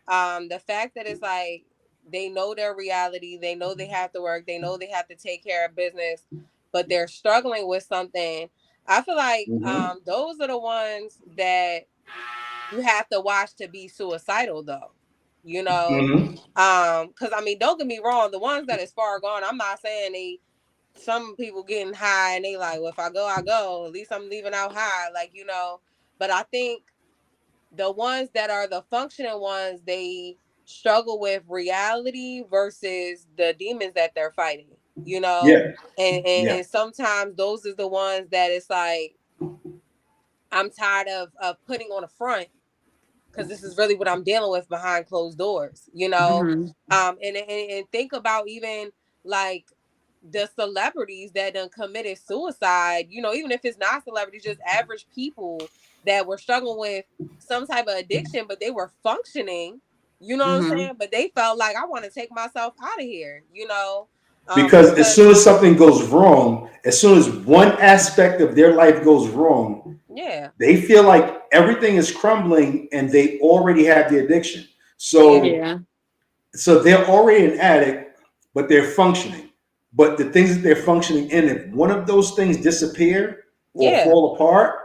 the fact that it's like they know their reality, they know they have to work, they know they have to take care of business, but they're struggling with something. I feel like those are the ones that you have to watch to be suicidal though. Because I mean, don't get me wrong, the ones that is far gone, I'm not saying some people getting high and they like, well, if I go, I go. At least I'm leaving out high, but I think the ones that are the functioning ones, they struggle with reality versus the demons that they're fighting, and sometimes those are the ones that it's like, I'm tired of putting on a front, because this is really what I'm dealing with behind closed doors, and think about even like the celebrities that done committed suicide, even if it's not celebrities, just average people that were struggling with some type of addiction, but they were functioning, what I'm saying? But they felt like, I want to take myself out of here, because as soon as something goes wrong, as soon as one aspect of their life goes wrong, they feel like everything is crumbling and they already have the addiction. So, so they're already an addict, but they're functioning. But the things that they're functioning in, if one of those things disappear or fall apart,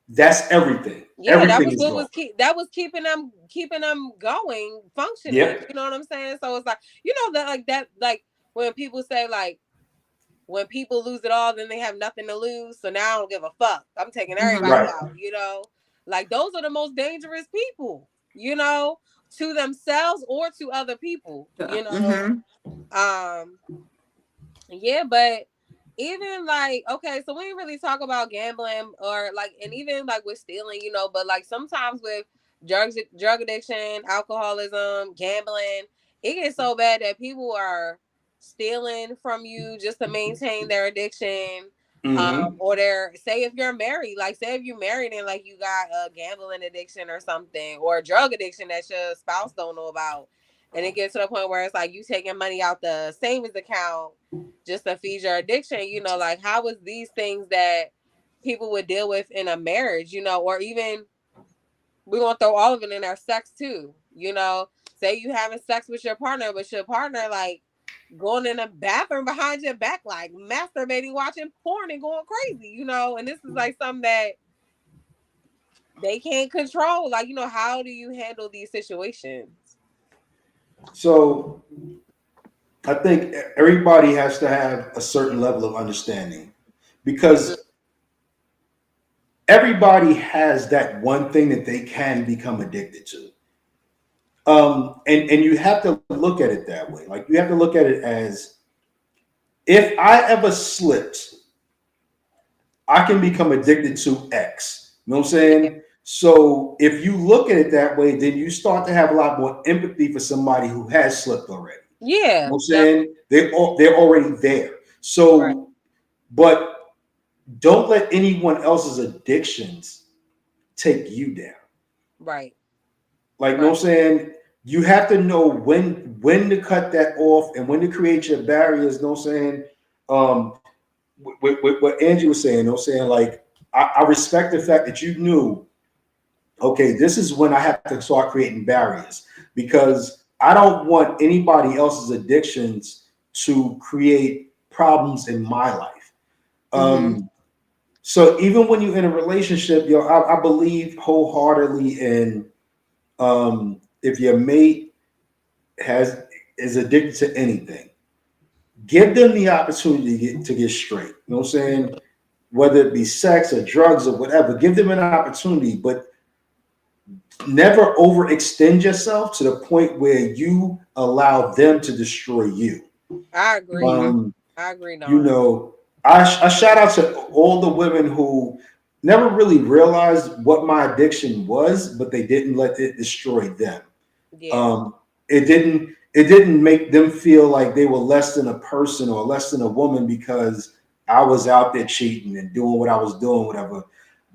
that's everything. Yeah, everything that was keeping them going, functioning. Yep. You know what I'm saying? So it's like, when people say like, when people lose it all, then they have nothing to lose. So now I don't give a fuck. I'm taking everybody out. Like those are the most dangerous people. To themselves or to other people. Yeah, but even like, okay, so we really talk about gambling or like, and even like with stealing, but like sometimes with drug addiction, alcoholism, gambling. It gets so bad that people are stealing from you just to maintain their addiction. Or say if you're married, like say if you're married and like you got a gambling addiction or something, or a drug addiction that your spouse don't know about, and it gets to the point where it's like you taking money out the savings account just to feed your addiction. Like how is these things that people would deal with in a marriage, or even we're gonna throw all of it in our sex too. Say you having sex with your partner, but your partner like going in the bathroom behind your back, like masturbating, watching porn, and going crazy. And this is like something that they can't control. Like, how do you handle these situations? So, I think everybody has to have a certain level of understanding because everybody has that one thing that they can become addicted to. And you have to look at it that way. Like you have to look at it as if I ever slipped, I can become addicted to X. You know what I'm saying? So if you look at it that way, then you start to have a lot more empathy for somebody who has slipped already. Yeah. You know what I'm saying? They're already there. So, right. But don't let anyone else's addictions take you down. Right. Like, you know what I'm saying? You have to know when to cut that off and when to create your barriers. You know what I'm saying? What Angie was saying, you know what I'm saying? Like, I respect the fact that you knew, okay, this is when I have to start creating barriers because I don't want anybody else's addictions to create problems in my life. So even when you're in a relationship, I believe wholeheartedly in if your mate is addicted to anything, give them the opportunity to get straight. You know what I'm saying? Whether it be sex or drugs or whatever, give them an opportunity, but never overextend yourself to the point where you allow them to destroy you. I agree. I agree. I shout out to all the women who never really realized what my addiction was, but they didn't let it destroy them. Yeah. It didn't make them feel like they were less than a person or less than a woman because I was out there cheating and doing what I was doing, whatever.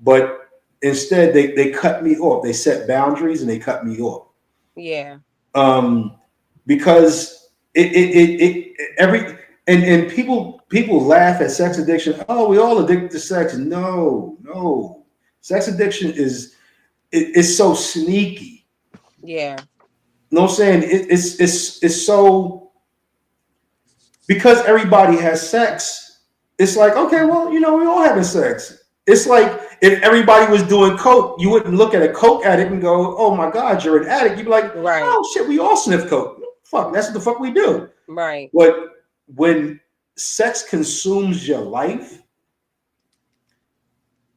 But instead, they cut me off. They set boundaries and they cut me off. Yeah. Because and people laugh at sex addiction. Oh, we all addicted to sex. No. Sex addiction is so sneaky. Yeah. You know what I'm saying? It's so because everybody has sex. It's like, okay, well, we all having sex. It's like if everybody was doing coke, you wouldn't look at a coke addict and go, "Oh my God, you're an addict." You'd be like, right. "Oh shit, we all sniff coke. Fuck, that's what the fuck we do." Right. But when sex consumes your life,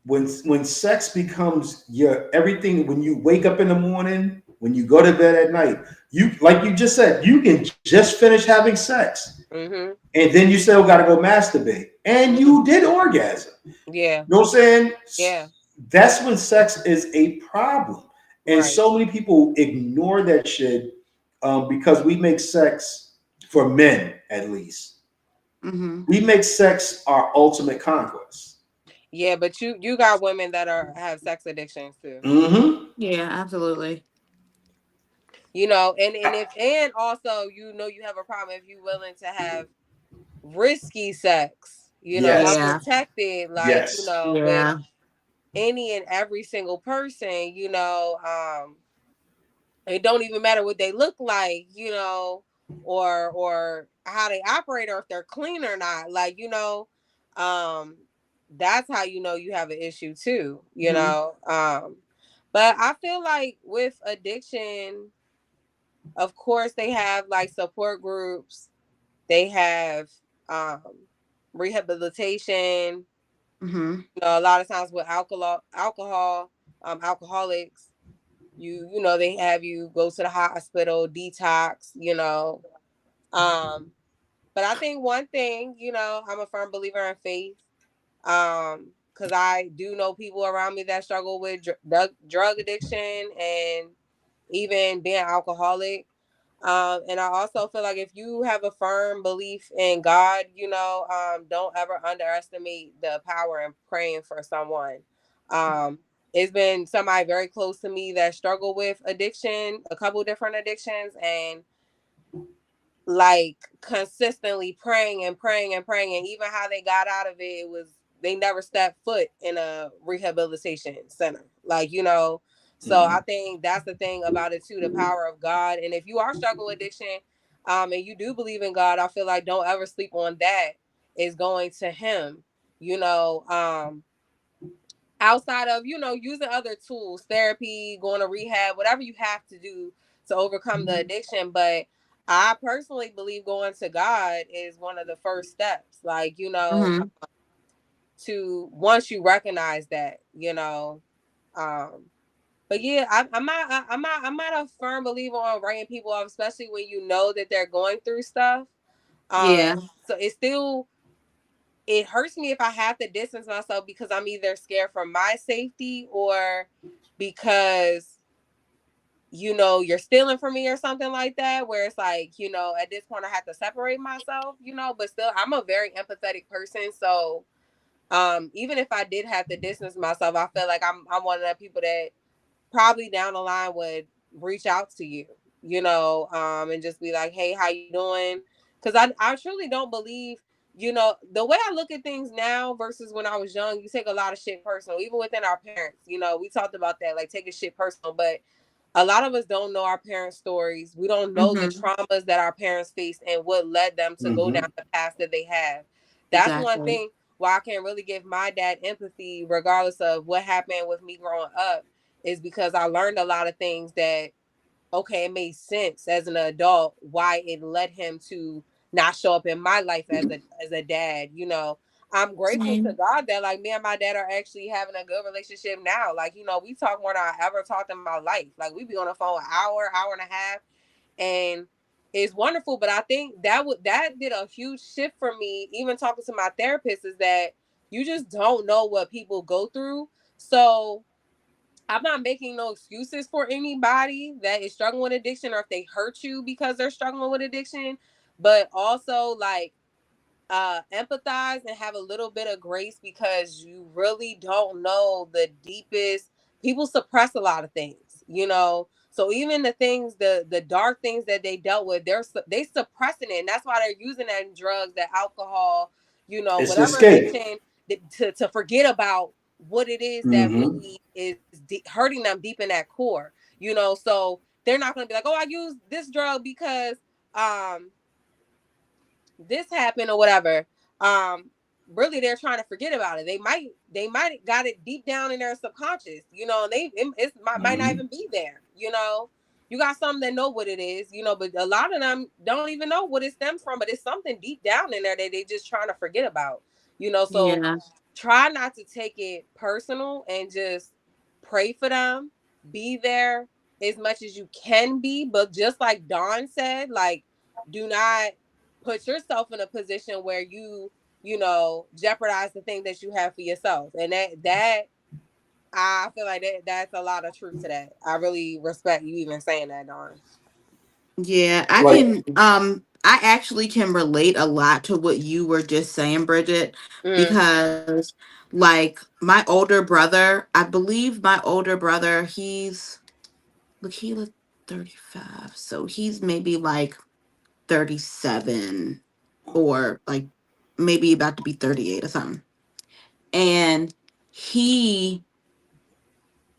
when sex becomes your everything, when you wake up in the morning, when you go to bed at night, you like you just said, you can just finish having sex, and then you still got to go masturbate, and you did orgasm. Yeah, you know what I'm saying? Yeah, that's when sex is a problem, and so many people ignore that shit because we make sex for men, at least. We make sex our ultimate conquest. Yeah, but you got women that have sex addictions too. Yeah, absolutely. And also you have a problem if you're willing to have risky sex. Unprotected, like with any and every single person. It don't even matter what they look like, or how they operate, or if they're clean or not. Like, that's how you have an issue too, but I feel like with addiction, of course, they have like support groups, they have rehabilitation. A lot of times with alcoholics, they have you go to the hospital, detox, but I think one thing, I'm a firm believer in faith. because I do know people around me that struggle with drug addiction and even being alcoholic. And I also feel like if you have a firm belief in God, don't ever underestimate the power in praying for someone. It's been somebody very close to me that struggled with addiction, a couple different addictions, and like consistently praying and praying and praying, and even how they got out of it, it was they never stepped foot in a rehabilitation center, so I think that's the thing about it too, the power of God. And if you are struggling with addiction, and you do believe in God, I feel like don't ever sleep on that. Is going to him, you know outside of using other tools, therapy, going to rehab, whatever you have to do to overcome the addiction. But I personally believe going to God is one of the first steps, to once you recognize that, but yeah, I'm not a firm believer on writing people off, especially when you know that they're going through stuff. So it hurts me if I have to distance myself because I'm either scared for my safety or because you're stealing from me or something like that, where it's like, at this point I have to separate myself, but still I'm a very empathetic person. So even if I did have to distance myself, I feel like I'm one of the people that probably down the line would reach out to you, and just be like, hey, how you doing? Because I truly don't believe, the way I look at things now versus when I was young, you take a lot of shit personal, even within our parents. We talked about that, like taking shit personal, but a lot of us don't know our parents' stories. We don't know the traumas that our parents faced and what led them to go down the path that they have. That's one thing why I can't really give my dad empathy, regardless of what happened with me growing up, is because I learned a lot of things that, okay, it made sense as an adult why it led him to not show up in my life as a dad. I'm grateful to God that like me and my dad are actually having a good relationship now. Like, we talk more than I ever talked in my life. Like we be on the phone an hour and a half, and it's wonderful. But I think that did a huge shift for me, even talking to my therapist, is that you just don't know what people go through. So I'm not making no excuses for anybody that is struggling with addiction or if they hurt you because they're struggling with addiction, but also like empathize and have a little bit of grace because you really don't know the deepest. People suppress a lot of things. So even the things, the dark things that they dealt with, they suppressing it, and that's why they're using that in drugs, that alcohol, It's whatever escape. addiction, to forget about what it is that really is hurting them deep in that core. So they're not going to be like, oh, I use this drug because this happened or whatever. Really they're trying to forget about it. They might got it deep down in their subconscious, and might not even be there. You got some that know what it is, but a lot of them don't even know what it stems from, but it's something deep down in there that they just trying to forget about. So try not to take it personal and just pray for them, be there as much as you can be, but just like Dawn said, like, do not put yourself in a position where jeopardize the thing that you have for yourself. And that I feel like that's a lot of truth to that. I really respect you even saying that, Dawn. Yeah, I can I actually can relate a lot to what you were just saying, Bridget, because like my older brother, I believe my older brother, he was 35, so he's maybe like 37 or like maybe about to be 38 or something. And he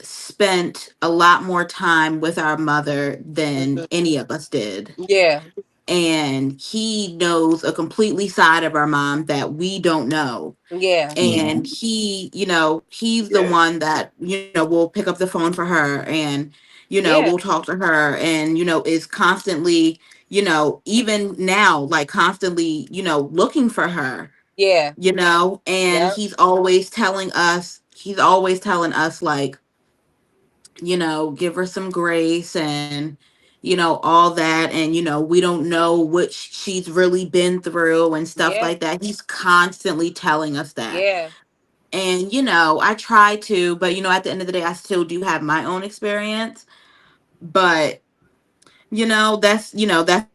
spent a lot more time with our mother than any of us did. Yeah. And he knows a completely side of our mom that we don't know. Yeah. And he's the one that, will pick up the phone for her and, Yeah. we'll talk to her and, is constantly, even now, like constantly, looking for her. Yeah. And Yep. he's always telling us like, give her some grace and, all that. And, we don't know what she's really been through and stuff Yeah. like that. He's constantly telling us that. Yeah. And, you know, I try to, but, you know, at the end of the day, I still do have my own experience. But, you know, that's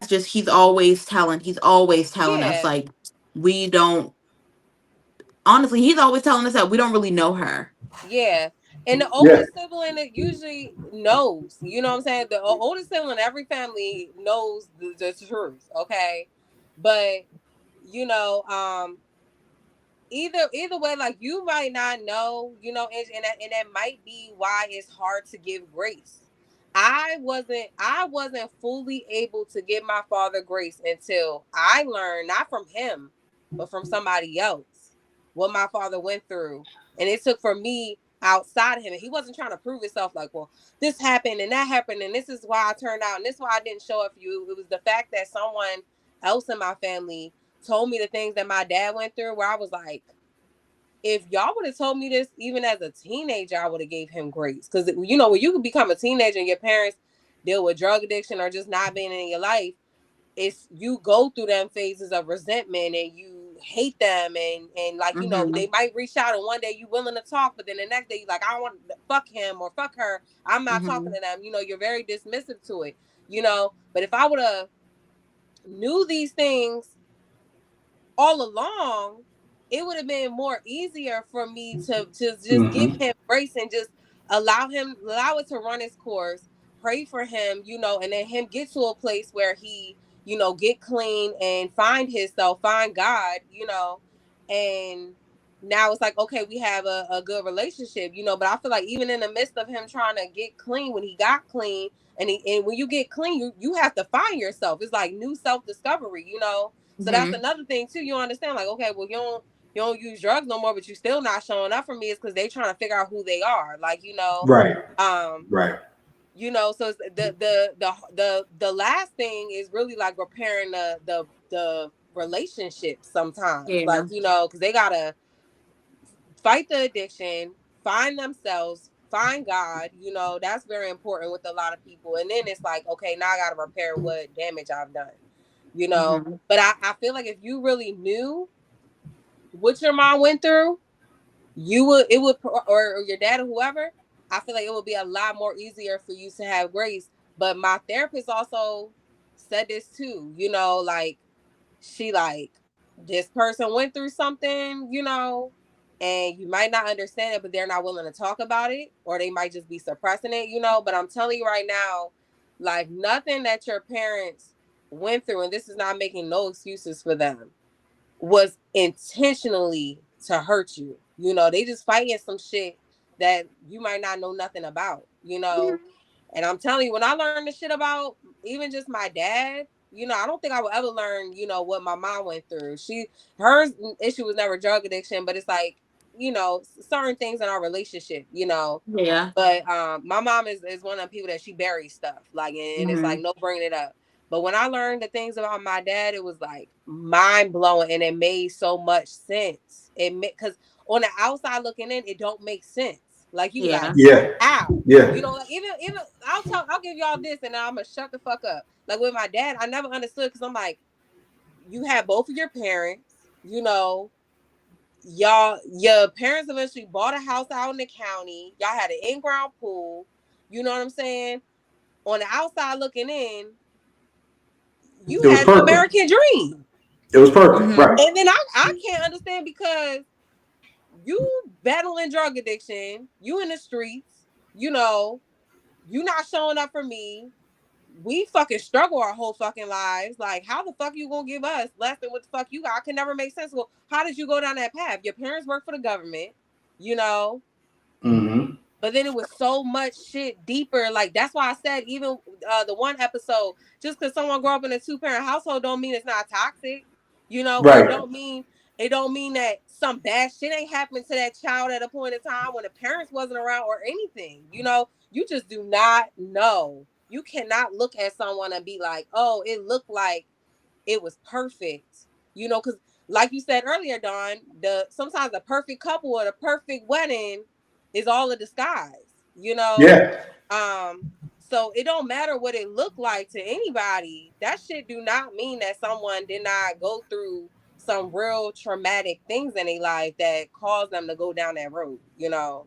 just, he's always telling us, Yeah. like, we don't, honestly, he's always telling us that we don't really know her. Yeah. And the oldest sibling it usually knows, you know what I'm saying? The oldest sibling in every family knows the truth, okay? But, you know, either way, like, you might not know, you know, and that might be why it's hard to give grace. I wasn't fully able to give my father grace until I learned, not from him, but from somebody else, what my father went through. And it took for me outside of him. And he wasn't trying to prove himself like, well, this happened and that happened, and this is why I turned out, and this is why I didn't show up for you. It was the fact that someone else in my family told me the things that my dad went through, where I was like, if y'all would have told me this even as a teenager, I would have gave him grace. Because, you know, when you become a teenager and your parents deal with drug addiction or just not being in your life, it's, you go through them phases of resentment and you hate them, and like, you know, they might reach out and one day you willing to talk, but then the next day you like, I don't want to fuck him or fuck her, I'm not talking to them. You know, you're very dismissive to it, you know. But if I would have knew these things all along, it would have been more easier for me to just give him grace and just allow it to run its course, pray for him, you know, and then him get to a place where he, you know, get clean and find himself, find God, you know. And now it's like, okay, we have a good relationship, you know. But I feel like even in the midst of him trying to get clean, when he got clean, and when you get clean, you have to find yourself. It's like new self-discovery, you know. So that's another thing too. You understand, like, okay, well, you don't use drugs no more, but you still not showing up for me. It's because they trying to figure out who they are, like, you know. Right. Right. You know, so the last thing is really like repairing the relationship sometimes, like, you know, because they gotta fight the addiction, find themselves, find God. You know, that's very important with a lot of people. And then it's like, okay, now I gotta repair what damage I've done. You know, but I feel like if you really knew what your mom went through, or your dad or whoever, I feel like it would be a lot more easier for you to have grace. But my therapist also said this too, you know, like, she like, this person went through something, you know, and you might not understand it, but they're not willing to talk about it, or they might just be suppressing it, you know. But I'm telling you right now, like, nothing that your parents went through, and this is not making no excuses for them, was intentionally to hurt you. You know, they just fighting some shit that you might not know nothing about, you know. And I'm telling you, when I learned the shit about even just my dad, you know, I don't think I would ever learn, you know, what my mom went through. Her issue was never drug addiction, but it's like, you know, certain things in our relationship, you know. Yeah. But my mom is one of the people that she buries stuff, like, and it's like no bringing it up. But when I learned the things about my dad, it was like mind blowing, and it made so much sense. Because on the outside looking in, it don't make sense. Like, you be like, how? You know, like, even I'll give y'all this, and I'm gonna shut the fuck up. Like, with my dad, I never understood, because I'm like, you had both of your parents, you know, your parents eventually bought a house out in the county. Y'all had an in-ground pool. You know what I'm saying? On the outside looking in, you had the American dream. It was perfect, right? And then I can't understand, because you battling drug addiction, you in the streets, you know, you not showing up for me. We fucking struggle our whole fucking lives. Like, how the fuck you gonna give us less than what the fuck you got? I can never make sense. Well, how did you go down that path? Your parents work for the government, you know. But then it was so much shit deeper. Like, that's why I said, even the one episode, just because someone grew up in a 2-parent household don't mean it's not toxic, you know. Right. It don't mean that some bad shit ain't happening to that child at a point in time when the parents wasn't around or anything. You know, you just do not know. You cannot look at someone and be like, oh, it looked like it was perfect, you know, because like you said earlier, Dawn, sometimes the perfect couple or the perfect wedding is all a disguise, you know. So it don't matter what it looked like to anybody. That shit do not mean that someone did not go through some real traumatic things in their life that cause them to go down that road, you know.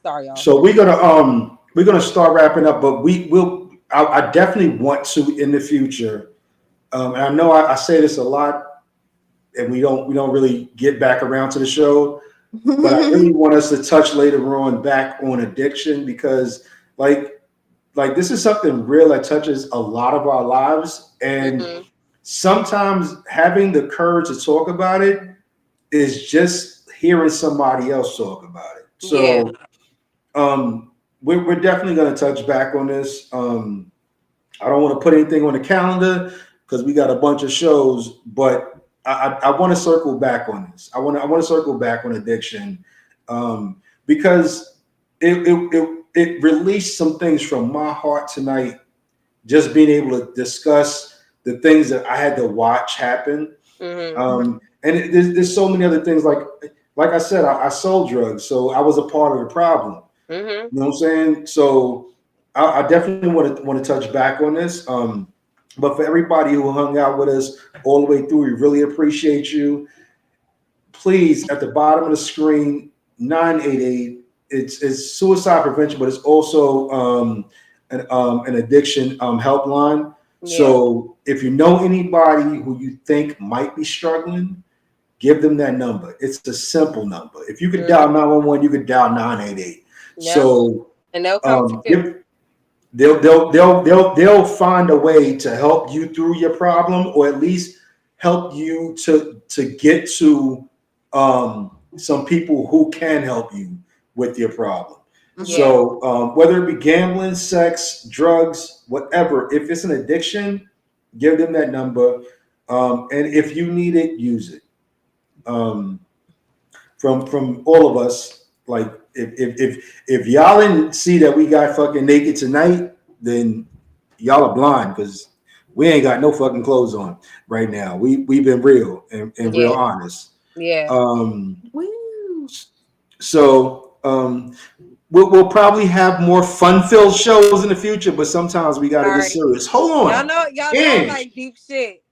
Sorry, y'all. So we're gonna start wrapping up, but I definitely want to in the future. And I know I say this a lot, and we don't really get back around to the show, but I really want us to touch later on back on addiction, because like this is something real that touches a lot of our lives, and sometimes having the courage to talk about it is just hearing somebody else talk about it. So we're definitely going to touch back on this. I don't want to put anything on the calendar because we got a bunch of shows, but I want to circle back on this. I want to circle back on addiction, because it released some things from my heart tonight. Just being able to discuss the things that I had to watch happen, and there's so many other things. Like I said, I sold drugs, so I was a part of the problem. You know what I'm saying? So I definitely want to touch back on this. But for everybody who hung out with us all the way through, we really appreciate you. Please, at the bottom of the screen, 988. It's suicide prevention, but it's also an addiction helpline. Yeah. So if you know anybody who you think might be struggling, give them that number. It's a simple number. If you could dial 911, you could dial 988. Yep. So and they'll come to you. They'll find a way to help you through your problem, or at least help you to get to some people who can help you with your problem. Yeah. So whether it be gambling, sex, drugs, whatever, if it's an addiction, give them that number. And if you need it, use it. From all of us, like if y'all didn't see that we got fucking naked tonight, then y'all are blind, because we ain't got no fucking clothes on right now. We've been real and real honest. Yeah. So we'll probably have more fun-filled shows in the future, but sometimes we gotta get serious. Hold on. Y'all know like deep shit.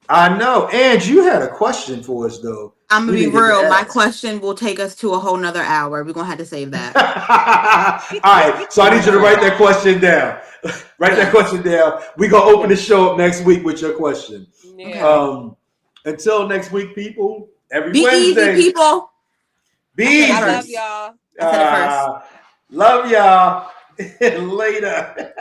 I know. And you had a question for us, though. I'm gonna be real. My question will take us to a whole nother hour. We're gonna have to save that. All right. So I need you to write that question down. Write that question down. We're gonna open the show up next week with your question. Yeah. Until next week, people. Every Wednesday. Easy, people. Be easy. I love y'all. I said it first. Love y'all. Later.